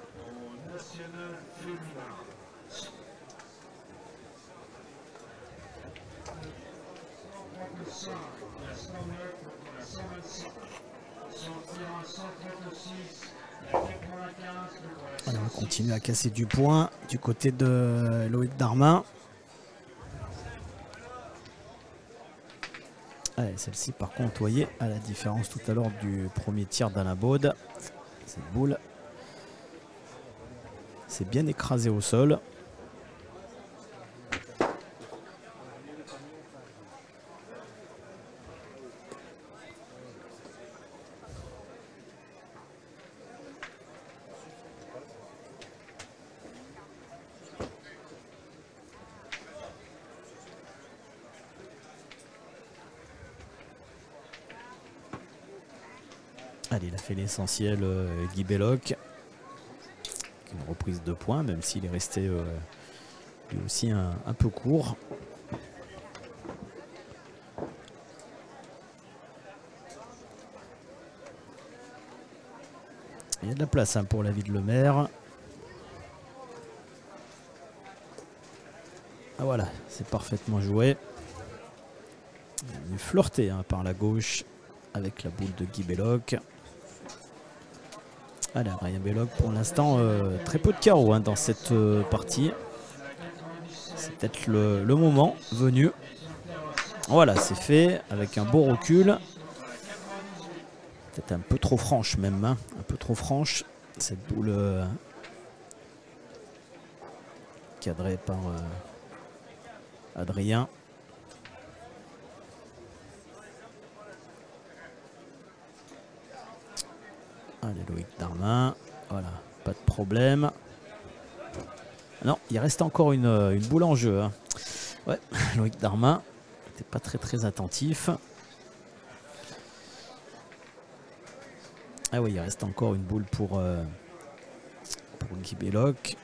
Allez, on va continuer à casser du point du côté de Loïc Darmin. Allez, celle-ci par contre, vous voyez, à la différence tout à l'heure du premier tir d'Alain Baude, cette boule s'est bien écrasée au sol. Allez, il a fait l'essentiel, Guy Belloc. Une reprise de points, même s'il est resté lui aussi un peu court. Il y a de la place pour David Lemaire. Ah, voilà, c'est parfaitement joué. Il est flirté par la gauche avec la boule de Guy Belloc. Allez, Adrien Belloc pour l'instant très peu de carreaux dans cette partie. C'est peut-être le moment venu. Voilà, c'est fait avec un beau recul. Peut-être un peu trop franche même, un peu trop franche. Cette boule cadrée par Adrien. Allez, Loïc Darmin, voilà, pas de problème. Non, il reste encore une boule en jeu. Ouais, Loïc Darmin n'était pas très attentif. Ah oui, il reste encore une boule pour Guy Belloc.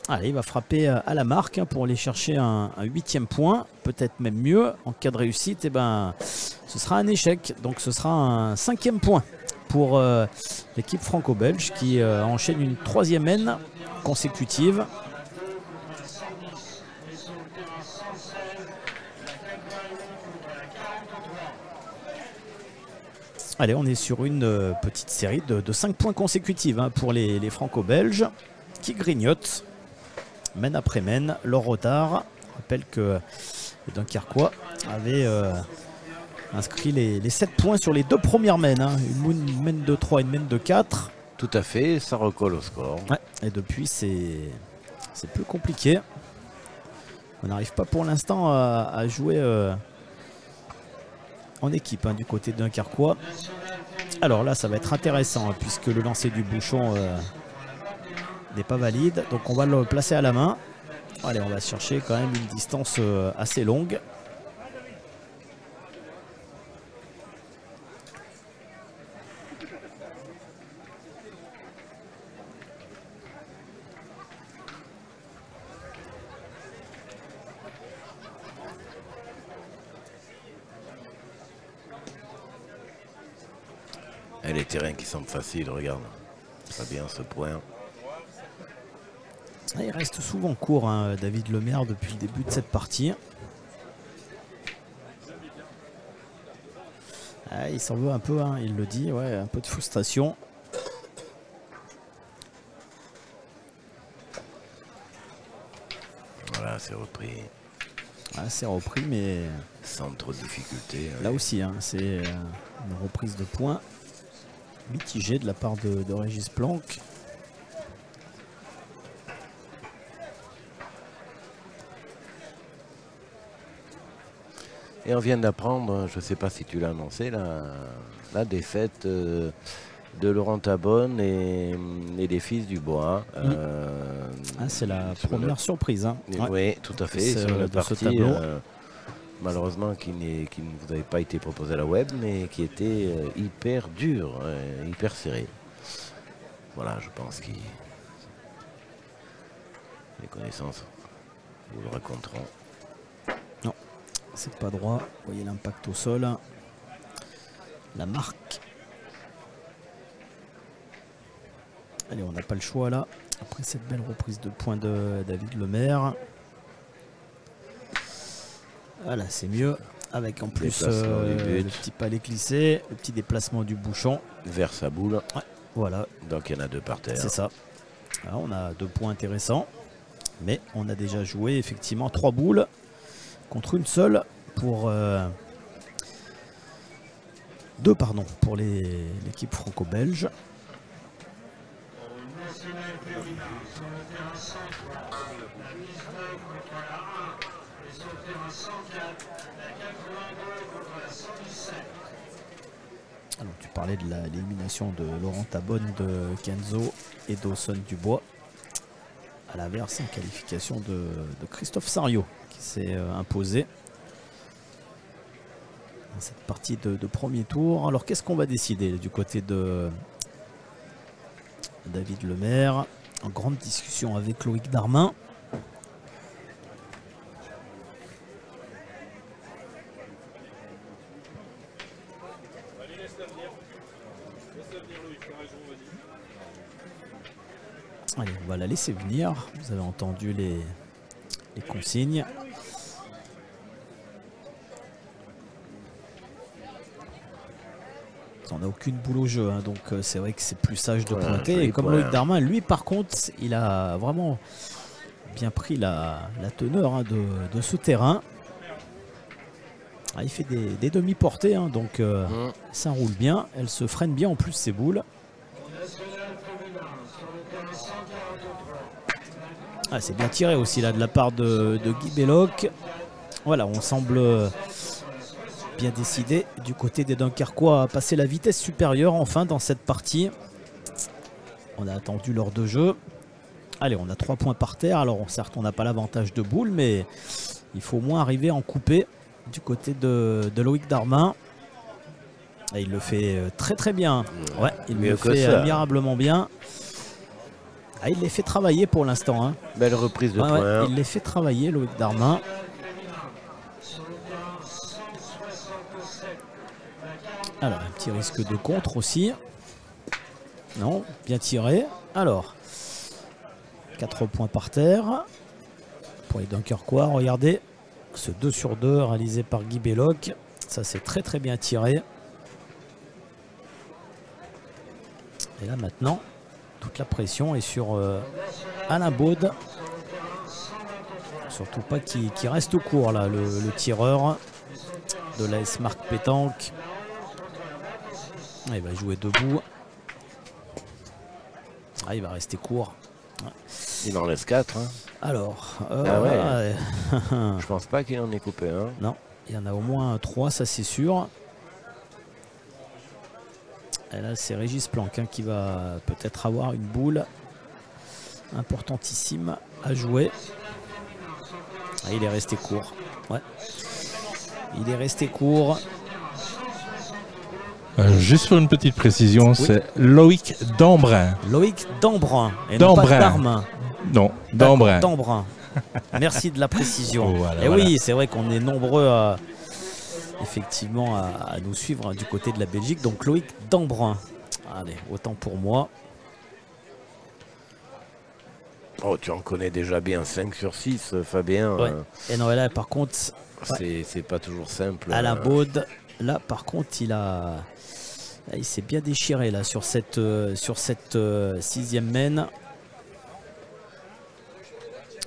Allez, il va frapper à la marque pour aller chercher un 8e point, peut-être même mieux. En cas de réussite, eh ben, ce sera un échec. Donc ce sera un 5e point pour l'équipe franco-belge qui enchaîne une 3e haine consécutive. Allez, on est sur une petite série de 5 points consécutifs pour les franco-belges qui grignotent mène après mène leur retard. Je rappelle que les Dunkerquois avaient inscrit les 7 points sur les 2 premières mènes. Une mène de 3 et une mène de 4. Tout à fait, ça recolle au score. Ouais, et depuis, c'est plus compliqué. On n'arrive pas pour l'instant à jouer en équipe du côté de Dunkerquois. Alors là, ça va être intéressant hein, puisque le lancer du bouchon n'est pas valide. Donc on va le placer à la main. Allez, on va chercher quand même une distance assez longue. Et les terrains qui semblent faciles, regarde. Pas bien ce point. Il reste souvent court, hein, David Lemaire, depuis le début de cette partie. Ah, il s'en veut un peu, hein, il le dit, ouais, un peu de frustration. Voilà, c'est repris. Ah, c'est repris, mais Sans trop de difficultés. là aussi, hein, c'est une reprise de points mitigée de la part de Régis Planck. Et on vient d'apprendre, je ne sais pas si tu l'as annoncé, la défaite de Laurent Tabonne et des Fils du Bois. Ah, c'est la première surprise. Hein. Oui, Ouais. tout à fait. C'est, Sur la de ce partie, tableau. malheureusement, qui ne vous avait pas été proposée à la web, mais qui était hyper dur, hyper serré. Voilà, je pense que les connaissances vous le raconteront. Non, c'est pas droit. Vous voyez l'impact au sol. La marque. Allez, on n'a pas le choix là. Après cette belle reprise de points de David Lemaire. Voilà, c'est mieux. Avec en plus Déplacement du but. le petit palais glissé, le petit déplacement du bouchon. Vers sa boule. Ouais, voilà, Donc il y en a deux par terre. c'est ça. Alors, on a 2 points intéressants. Mais on a déjà joué effectivement 3 boules contre une seule pour 2 pardon, pour l'équipe franco-belge. Alors, tu parlais de l'élimination de Laurent Tabonne, de Kenzo et Dawson Dubois. À l'inverse, une qualification de Christophe Sario qui s'est imposé dans cette partie de premier tour. Alors qu'est-ce qu'on va décider du côté de David Lemaire? En grande discussion avec Loïc Darmin. Allez, on va la laisser venir. Vous avez entendu les consignes. On n'a aucune boule au jeu, hein, donc c'est vrai que c'est plus sage de pointer. Et comme Loïc Darmin, lui par contre, il a vraiment bien pris la teneur hein, de ce terrain. Ah, il fait des demi-portées, hein, donc ça roule bien. Elle se freine bien en plus ces boules. Ah, c'est bien tiré aussi là de la part de Guy Belloc. Voilà, on semble bien décidé du côté des Dunkerquois à passer la vitesse supérieure enfin dans cette partie. On a attendu l'heure de jeu. Allez, on a 3 points par terre. Alors certes, on n'a pas l'avantage de boule, mais il faut au moins arriver à en couper du côté de Loïc Darmin. Et il le fait très très bien. Ouais, il le fait admirablement bien. Ah, il les fait travailler pour l'instant. Hein. Belle reprise de points. Ouais, il les fait travailler, Loïc Darmin. Alors, un petit risque de contre aussi. Non, bien tiré. Alors, 4 points par terre. Pour les Dunkerquois, regardez. Ce 2 sur 2 réalisé par Guy Belloc. Ça, c'est très très bien tiré. Et là, maintenant, toute la pression est sur Alain Baude. Surtout pas qu'il reste au court, là, le tireur de l'AS Marc Pétanque. Il va jouer debout. Ah, il va rester court. Il en laisse 4. Hein. Alors, ouais. Je pense pas qu'il en ait coupé un. Non, il y en a au moins 3, ça c'est sûr. Et là, c'est Régis Planck hein, qui va peut-être avoir une boule importantissime à jouer. Ah, il est resté court. Ouais. Il est resté court. Juste pour une petite précision, oui. C'est Loïc Dambrun. Loïc Dambrun. Et non pas Darmin. Non, Dambrun. Dambrun. Merci de la précision. Oh, voilà, et voilà. Oui, c'est vrai qu'on est nombreux à, effectivement à nous suivre hein, du côté de la Belgique. Donc Loïc Dambrun. Allez, autant pour moi. Oh, tu en connais déjà bien 5 sur 6, Fabien. Ouais. Et non, là, par contre, c'est pas toujours simple. À la Baude, là, par contre, il s'est bien déchiré là sur cette 6e main.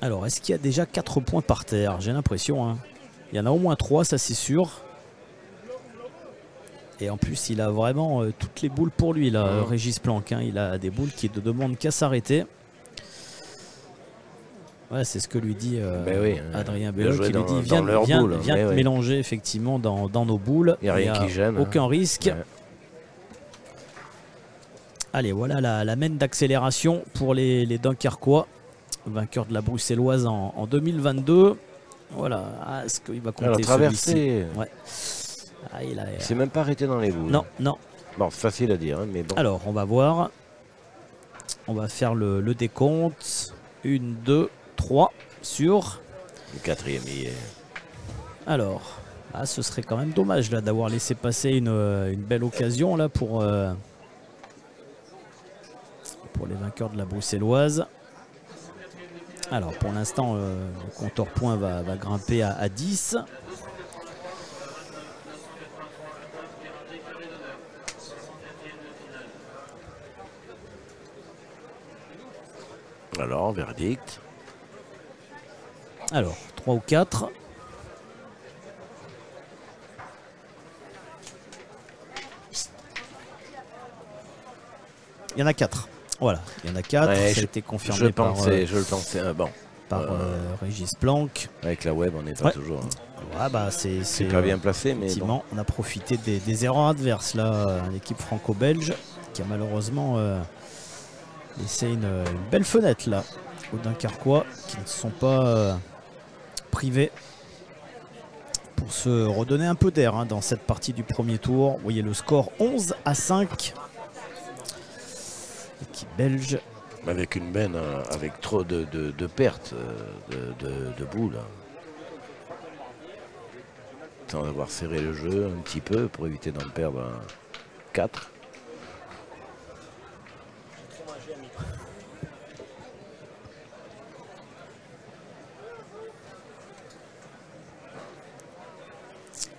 Alors, est-ce qu'il y a déjà 4 points par terre? J'ai l'impression. Hein. Il y en a au moins 3, ça c'est sûr. Et en plus, il a vraiment toutes les boules pour lui, là, Régis Planck. Hein. Il a des boules qui ne demandent qu'à s'arrêter. Ouais, c'est ce que lui dit oui, Adrien Belloc. Il lui dit viens te mélanger effectivement dans nos boules. Il n'y a rien qui gêne. Aucun risque. Ouais. Allez, voilà la main d'accélération pour les Dunkerquois, vainqueurs de la Bruxelloise en 2022. Voilà, est-ce qu'il va compter celui-ci? Ouais. Il s'est même pas arrêté dans les boules. Non, non. Bon, c'est facile à dire, hein, mais bon. Alors, on va voir. On va faire le décompte. 1, 2, 3 sur... Le 4e hier. Alors, ce serait quand même dommage là d'avoir laissé passer une belle occasion là pour les vainqueurs de la Bruxelloise. Alors pour l'instant, le compteur point va grimper à 10. Alors, verdict. Alors, 3 ou 4. Il y en a 4. Voilà, il y en a 4. Ouais, ça a été confirmé je le pensais. Bon. Par Régis Planck. Avec la web, on n'est pas toujours. Ouais, bah c'est pas bien placé, mais effectivement, bon. On a profité des erreurs adverses là, l'équipe franco-belge qui a malheureusement laissé une belle fenêtre là aux Dunkerquois qui ne sont pas privés pour se redonner un peu d'air hein, dans cette partie du premier tour. Vous voyez le score 11-5. Équipe belge. Avec une benne avec trop de pertes de boules. Sans avoir serré le jeu un petit peu pour éviter d'en perdre 4.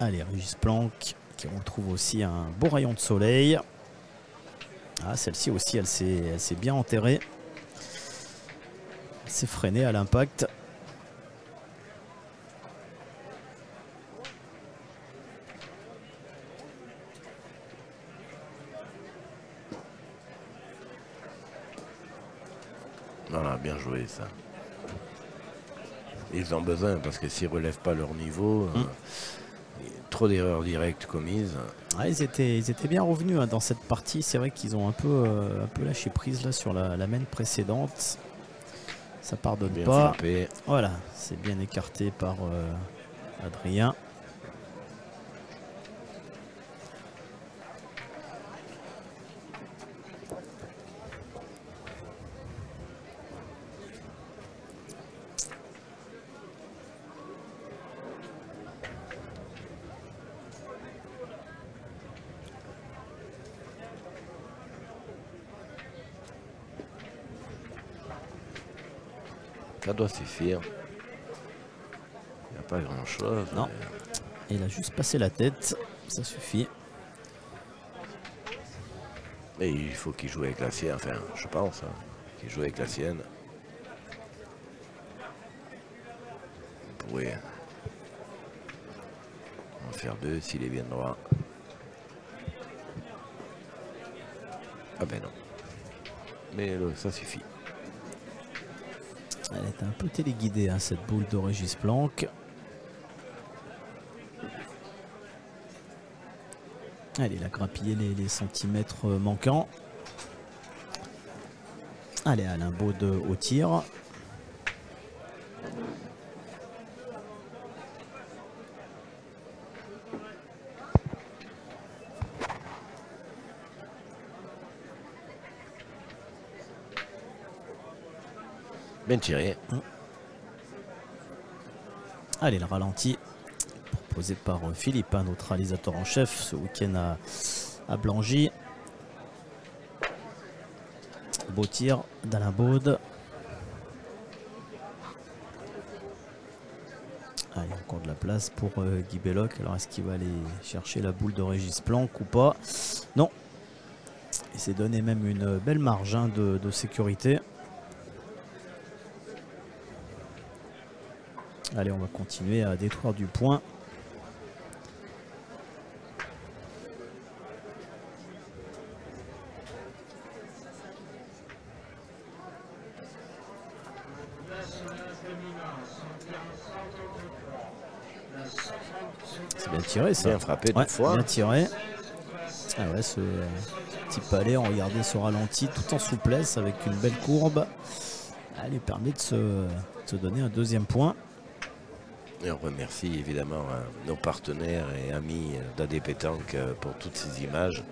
Allez, Régis Planck qui retrouve aussi un beau rayon de soleil. Ah, celle-ci aussi, elle s'est bien enterrée. Elle s'est freinée à l'impact. Voilà, bien joué ça. Ils ont besoin parce que s'ils ne relèvent pas leur niveau, trop d'erreurs directes commises. Ah, ils étaient bien revenus hein, dans cette partie. C'est vrai qu'ils ont un peu lâché prise là, sur la main précédente. Ça pardonne bien pas. Frappé. Voilà, c'est bien écarté par Adrien. Ça doit suffire. Il n'y a pas grand chose. Non. Mais... Il a juste passé la tête. Ça suffit. Mais il faut qu'il joue avec la sienne. Enfin, je pense. Hein, qu'il joue avec la sienne. On pourrait en faire 2 s'il est bien droit. Ah ben non. Mais ça suffit. Elle est un peu téléguidée, hein, cette boule de Régis Planck. Allez, il a grappillé les centimètres manquants. Allez, Alain Baude au tir. Bien tiré. Allez, le ralenti proposé par Philippe, notre réalisateur en chef ce week-end à Blangy. Beau tir d'Alain Baude. Allez, encore de la place pour Guy Belloc. Alors, est-ce qu'il va aller chercher la boule de Régis Planck ou pas? Non. Il s'est donné même une belle marge hein, de sécurité. Allez, on va continuer à détruire du point. C'est bien tiré ça. Bien frappé deux fois. Bien tiré. Ah ouais, ce petit palais, on regardait ce ralenti tout en souplesse avec une belle courbe. Elle lui permet de se donner un deuxième point. Et on remercie évidemment nos partenaires et amis d'AD Pétanque pour toutes ces images,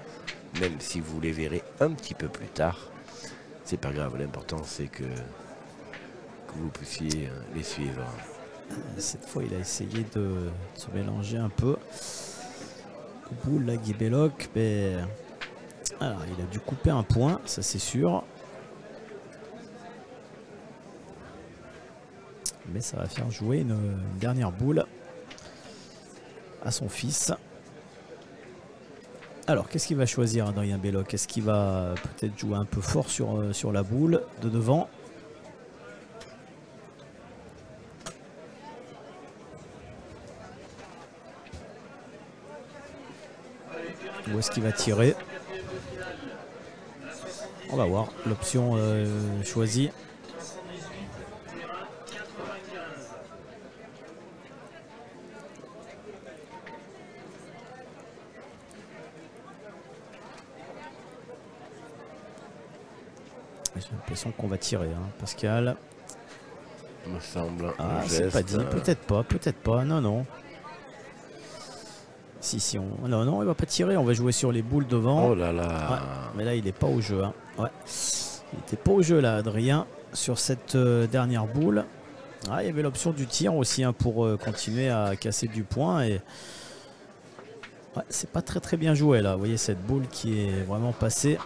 même si vous les verrez un petit peu plus tard. C'est pas grave, l'important c'est que vous puissiez les suivre. Cette fois, il a essayé de se mélanger un peu. Au bout, là, Guy Belloc, mais alors, il a dû couper un point, ça c'est sûr. Mais ça va faire jouer une dernière boule à son fils. Alors, qu'est-ce qu'il va choisir, Adrien Belloc? Est-ce qu'il va peut-être jouer un peu fort sur la boule de devant? Où est-ce qu'il va tirer? On va voir l'option choisie. J'ai l'impression qu'on va tirer, hein, Pascal. Il me semble. Ah, c'est pas dit. Peut-être pas. Non, non. Si, non, non, il va pas tirer. On va jouer sur les boules devant. Oh là là. Ouais, mais là, il n'est pas au jeu. Hein. Ouais. Il n'était pas au jeu, là, Adrien, sur cette dernière boule. Ah, il y avait l'option du tir aussi hein, pour continuer à casser du point. Et ouais, c'est pas très bien joué, là. Vous voyez cette boule qui est vraiment passée.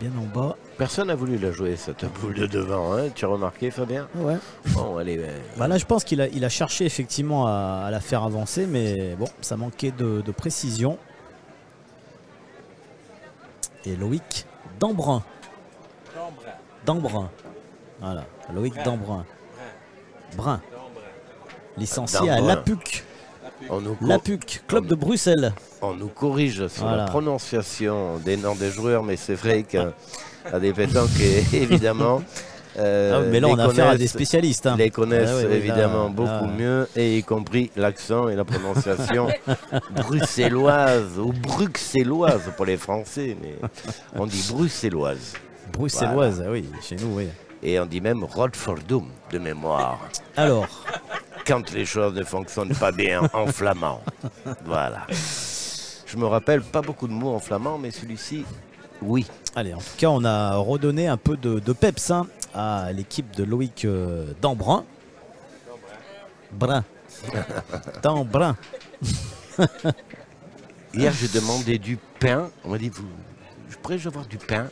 Bien en bas. Personne n'a voulu la jouer cette boule de devant, hein. Tu as remarqué, Fabien? Ouais. Bon, allez. Bah là, je pense qu'il a cherché effectivement à la faire avancer, mais bon, ça manquait de précision. Et Loïc Dambrun. Voilà, Loïc Dambrun. Brun. Licencié à l'APUC. L'APUC, club de Bruxelles. On nous corrige sur la prononciation des noms des joueurs, mais c'est vrai qu'à des pétanques, évidemment, mais là on a affaire à des spécialistes. Hein. Les connaissent évidemment beaucoup mieux, et y compris l'accent et la prononciation bruxelloise ou bruxelloise pour les Français, mais on dit bruxelloise. Bruxelloise, voilà. Oui, chez nous, oui. Et on dit même Roodvoordoem de mémoire. Alors, quand les choses ne fonctionnent pas bien en flamand. Voilà. Je me rappelle pas beaucoup de mots en flamand, mais celui-ci, oui. Allez, en tout cas, on a redonné un peu de peps hein, à l'équipe de Loïc Dambrun. Dambrun. Hier, j'ai demandé du pain. On m'a dit, pourrais-je avoir du pain?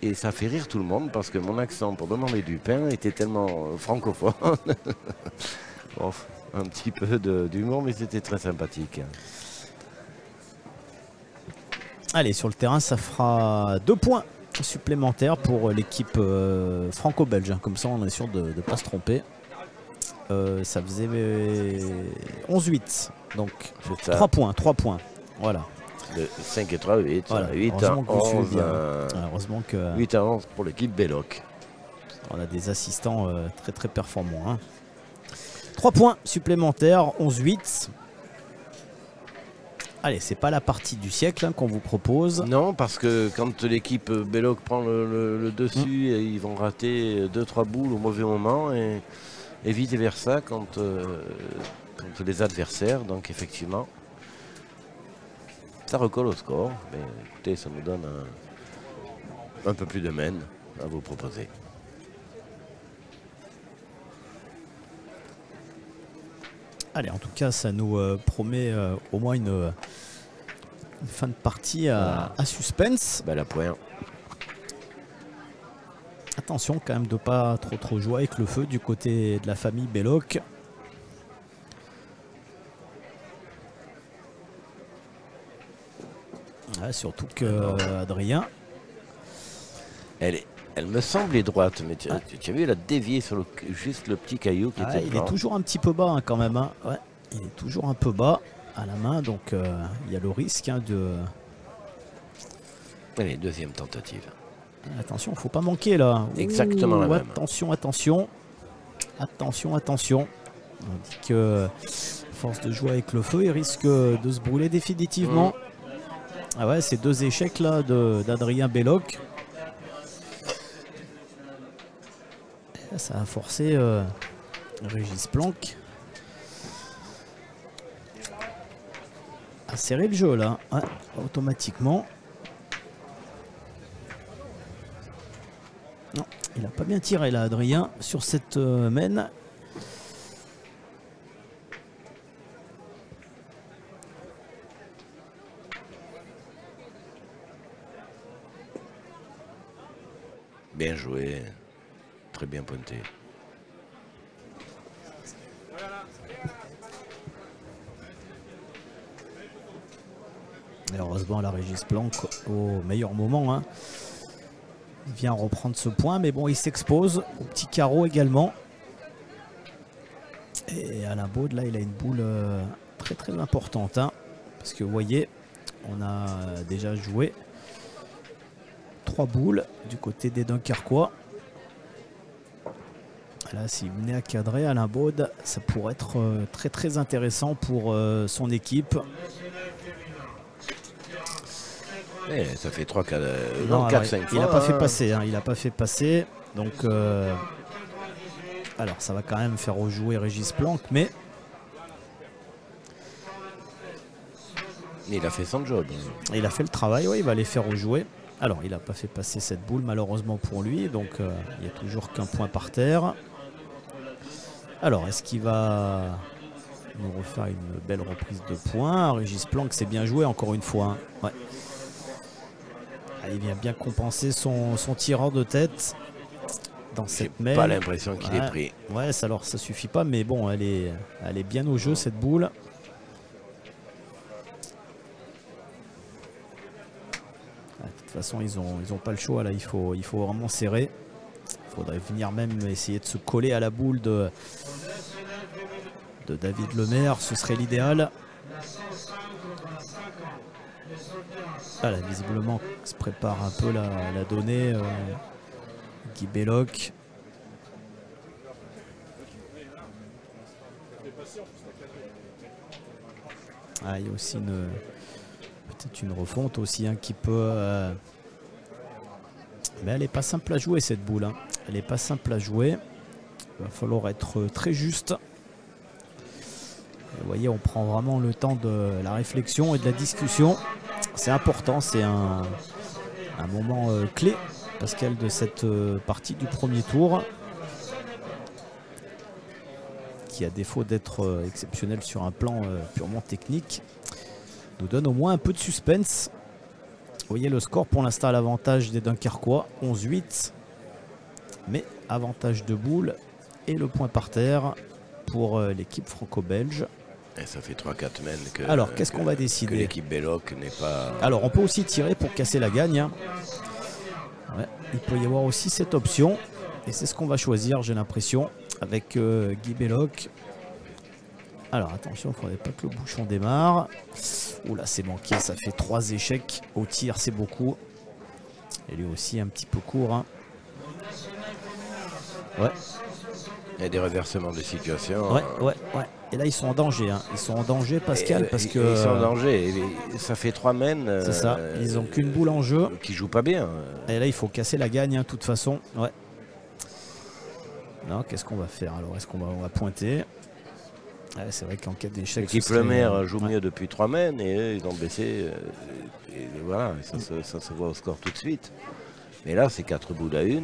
Et ça fait rire tout le monde parce que mon accent pour demander du pain était tellement francophone. Bon, un petit peu d'humour, mais c'était très sympathique. Allez, sur le terrain, ça fera 2 points supplémentaires pour l'équipe franco-belge. Comme ça, on est sûr de ne pas se tromper. Ça faisait 11-8. Donc, 3 points. Voilà. De 5 et 3, 8. Voilà. 8 à 11. Heureusement que 8 à 11 pour l'équipe Belloc. On a des assistants très performants. Hein. 3 points supplémentaires, 11-8. Allez, c'est pas la partie du siècle hein, qu'on vous propose. Non, parce que quand l'équipe Belloc prend le dessus, ils vont rater 2-3 boules au mauvais moment et vice versa quand les adversaires. Donc effectivement, ça recolle au score. Mais écoutez, ça nous donne un peu plus de main à vous proposer. Allez, en tout cas, ça nous promet au moins une fin de partie à suspense. Belle à point. Attention quand même de pas trop jouer avec le feu du côté de la famille Belloc. Ouais, surtout que Adrien. Elle me semblait droite, mais tu as vu, elle a dévié sur juste le petit caillou qui était il est toujours un petit peu bas hein, quand même. Hein. Ouais, il est toujours un peu bas à la main, donc il y a le risque hein, de... Allez, deuxième tentative. Attention, faut pas manquer là. Exactement la même. Attention. On dit que force de jouer avec le feu, il risque de se brûler définitivement. Ah ouais, ces 2 échecs là d'Adrien Belloc. Ça a forcé Régis Planck à serrer le jeu là, ouais, automatiquement. Non, il a pas bien tiré là Adrien sur cette main. Bien joué, très bien pointé. Et heureusement la Régis Planck au meilleur moment hein. Il vient reprendre ce point, mais bon il s'expose au petit carreau également. Et Alain Baude là il a une boule très importante hein, parce que vous voyez on a déjà joué 3 boules du côté des Dunkerquois. Là s'il venait à cadrer Alain Baude, ça pourrait être très intéressant pour son équipe. Et ça fait 3, 4, non, 4, 5 fois. Il n'a pas fait passer, hein, il n'a pas fait passer. Donc, alors ça va quand même faire rejouer Régis Planck, mais il a fait son job. Il a fait le travail, oui, il va les faire rejouer. Alors, il n'a pas fait passer cette boule, malheureusement pour lui. Donc, il n'y a toujours qu'un point par terre. Alors, est-ce qu'il va nous refaire une belle reprise de points? Régis Planck, c'est bien joué, encore une fois. Hein. Ouais. Il vient bien compenser son tireur de tête dans cette main. Pas l'impression qu'il est pris. Ouais, alors ça suffit pas, mais bon, elle est bien au jeu cette boule. De toute façon, ils ont pas le choix là. Il faut vraiment serrer. Il faudrait venir même essayer de se coller à la boule de David Lemaire. Ce serait l'idéal. Voilà, visiblement se prépare un peu la donnée Guy Belloc. Ah, il y a aussi peut-être une refonte aussi hein, qui peut mais elle n'est pas simple à jouer cette boule hein. Elle n'est pas simple à jouer. Il va falloir être très juste. Et vous voyez, on prend vraiment le temps de la réflexion et de la discussion. C'est important, c'est un moment clé, Pascal, de cette partie du premier tour, qui, à défaut d'être exceptionnel sur un plan purement technique, nous donne au moins un peu de suspense. Vous voyez le score pour l'instant à l'avantage des Dunkerquois, 11-8, mais avantage de boule et le point par terre pour l'équipe franco-belge. Et ça fait 3-4 mènes que. Alors, qu'est-ce qu'on va décider? Que l'équipe Belloc n'est pas. Alors, on peut aussi tirer pour casser la gagne. Hein. Ouais, il peut y avoir aussi cette option. Et c'est ce qu'on va choisir, j'ai l'impression, avec Guy Belloc. Alors, attention, il ne faudrait pas que le bouchon démarre. Oula, c'est manqué. Ça fait 3 échecs au tir, c'est beaucoup. Et lui aussi, un petit peu court. Hein. Ouais. Et des reversements de situation. Ouais. Et là, ils sont en danger. Hein. Ils sont en danger, Pascal, parce que... Ils sont en danger. Ça fait 3 mènes. C'est ça. Ils n'ont qu'une boule en jeu. Qui jouent pas bien. Et là, il faut casser la gagne, de toute façon. Ouais. Non, qu'est-ce qu'on va faire alors? Est-ce qu'on va pointer? Ouais, c'est vrai qu'en cas d'échec... L'équipe Le Maire joue mieux depuis 3 mènes et eux, ils ont baissé. Et voilà, ça se voit au score tout de suite. Mais là, c'est 4 boules à 1.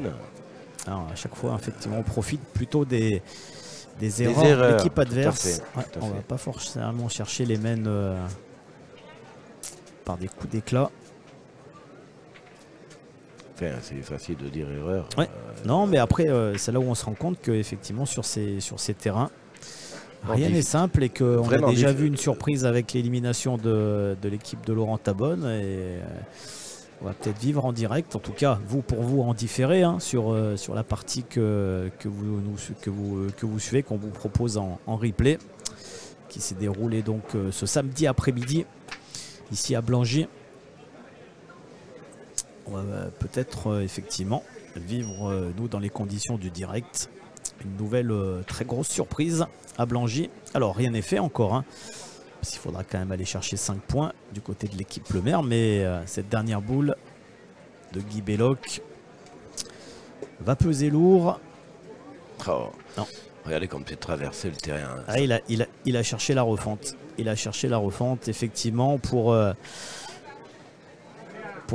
Alors, à chaque fois, effectivement, on profite plutôt des erreurs de l'équipe adverse. On ne va pas forcément chercher les mènes par des coups d'éclat. Enfin, c'est facile de dire erreur. Ouais. Non, mais après, c'est là où on se rend compte qu'effectivement, sur ces terrains, rien n'est simple et qu'on a déjà vu une surprise avec l'élimination de l'équipe de Laurent Tabonne. Et on va peut-être vivre en direct, en tout cas, pour vous en différé, hein, sur la partie que vous suivez, qu'on vous propose en replay, qui s'est déroulée donc ce samedi après-midi, ici à Blangy. On va peut-être effectivement vivre, nous, dans les conditions du direct, une nouvelle très grosse surprise à Blangy. Alors, rien n'est fait encore, hein, parce qu'il faudra quand même aller chercher 5 points du côté de l'équipe Le Maire, mais cette dernière boule de Guy Belloc va peser lourd. Oh. Non. Regardez comme tu traversé le terrain. Ah, il a cherché la refente. Il a cherché la refente, effectivement, pour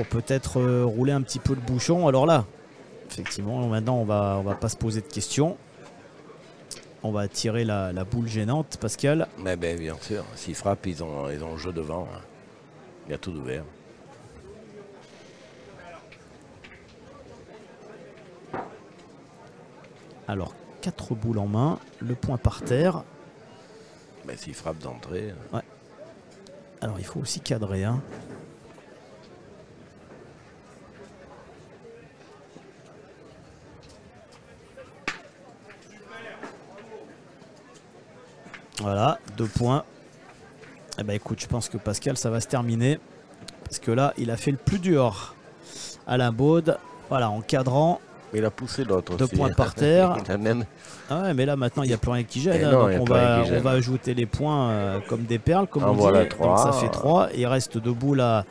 peut-être rouler un petit peu le bouchon. Alors là, effectivement, maintenant, on va pas se poser de questions. On va tirer la boule gênante, Pascal. Mais bien sûr, s'ils frappent, ils ont le jeu devant. Hein. Il y a tout ouvert. Alors, 4 boules en main, le point par terre. Mais s'ils frappent d'entrée... Ouais. Alors, il faut aussi cadrer, hein. Voilà, 2 points. Eh ben écoute, je pense que Pascal, ça va se terminer. Parce que là, il a fait le plus dur. Alain Baude, voilà, en cadrant. Il a poussé l'autre. 2 points par terre. Même... Ah ouais, mais là, maintenant, il n'y a plus rien qui gêne. Hein, non, donc on va ajouter les points comme des perles, comme on voilà dit. 3. Donc ça fait 3. Il reste 2 boules à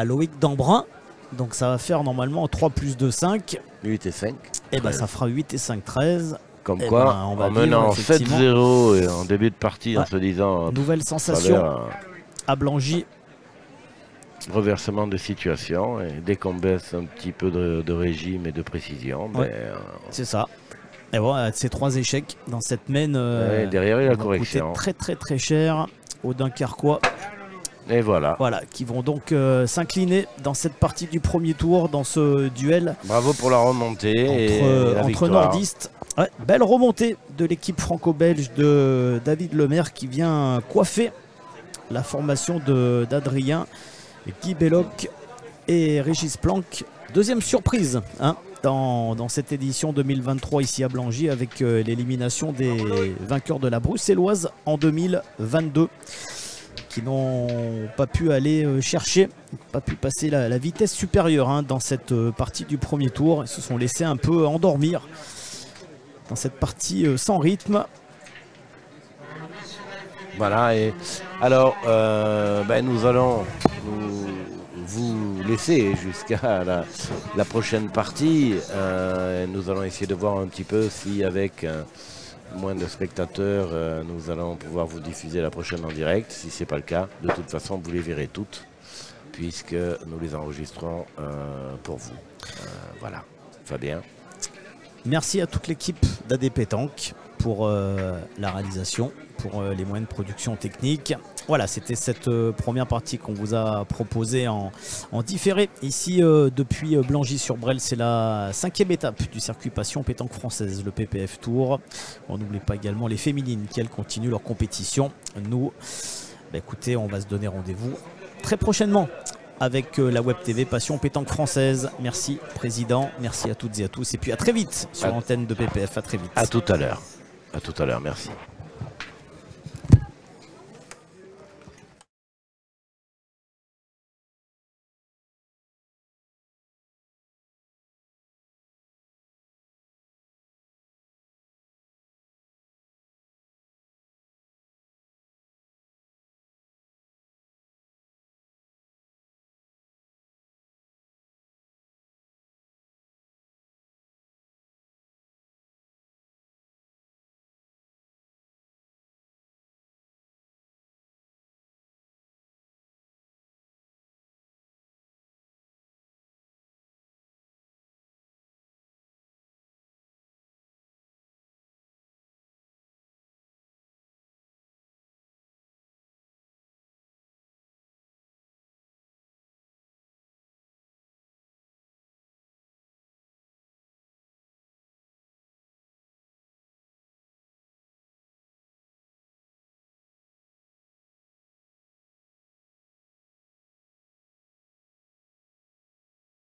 Loïc Dambrun. Donc ça va faire normalement 3 plus 2, 5. 8 et 5. Et ben ça fera 8 et 5, 13. Comme quoi, on va en menant 7-0 en début de partie, en se disant... Nouvelle sensation à Blangy. Reversement de situation. Et dès qu'on baisse un petit peu de régime et de précision... Ouais, c'est ça. Et voilà, ces 3 échecs dans cette mène... derrière, il y a la correction. Très très très cher au Dunkerquois. Et voilà. Voilà, qui vont donc s'incliner dans cette partie du premier tour, dans ce duel. Bravo pour la remontée entre nordistes. Ouais, belle remontée de l'équipe franco-belge de David Lemaire qui vient coiffer la formation d'Adrien, Guy Belloc et Régis Planck. Deuxième surprise, hein, dans cette édition 2023 ici à Blangy, avec l'élimination des vainqueurs de la Bruxelloise en 2022. Qui n'ont pas pu aller chercher, pas pu passer la vitesse supérieure, hein, dans cette partie du premier tour. Ils se sont laissés un peu endormir dans cette partie sans rythme. Voilà, et alors nous allons vous laisser jusqu'à la prochaine partie. Nous allons essayer de voir un petit peu si avec... moins de spectateurs, nous allons pouvoir vous diffuser la prochaine en direct. Si ce n'est pas le cas, de toute façon, vous les verrez toutes, puisque nous les enregistrons pour vous. Voilà, Fabien. Merci à toute l'équipe d'AD Pétanque pour la réalisation, pour les moyens de production technique. Voilà, c'était cette première partie qu'on vous a proposée en différé. Ici, depuis Blangy-sur-Brel, c'est la 5e étape du circuit Passion Pétanque Française, le PPF Tour. On n'oublie pas également les féminines qui, elles, continuent leur compétition. Nous, écoutez, on va se donner rendez-vous très prochainement avec la Web TV Passion Pétanque Française. Merci, Président. Merci à toutes et à tous. Et puis à très vite sur l'antenne de PPF. À très vite. À tout à l'heure. À tout à l'heure. Merci.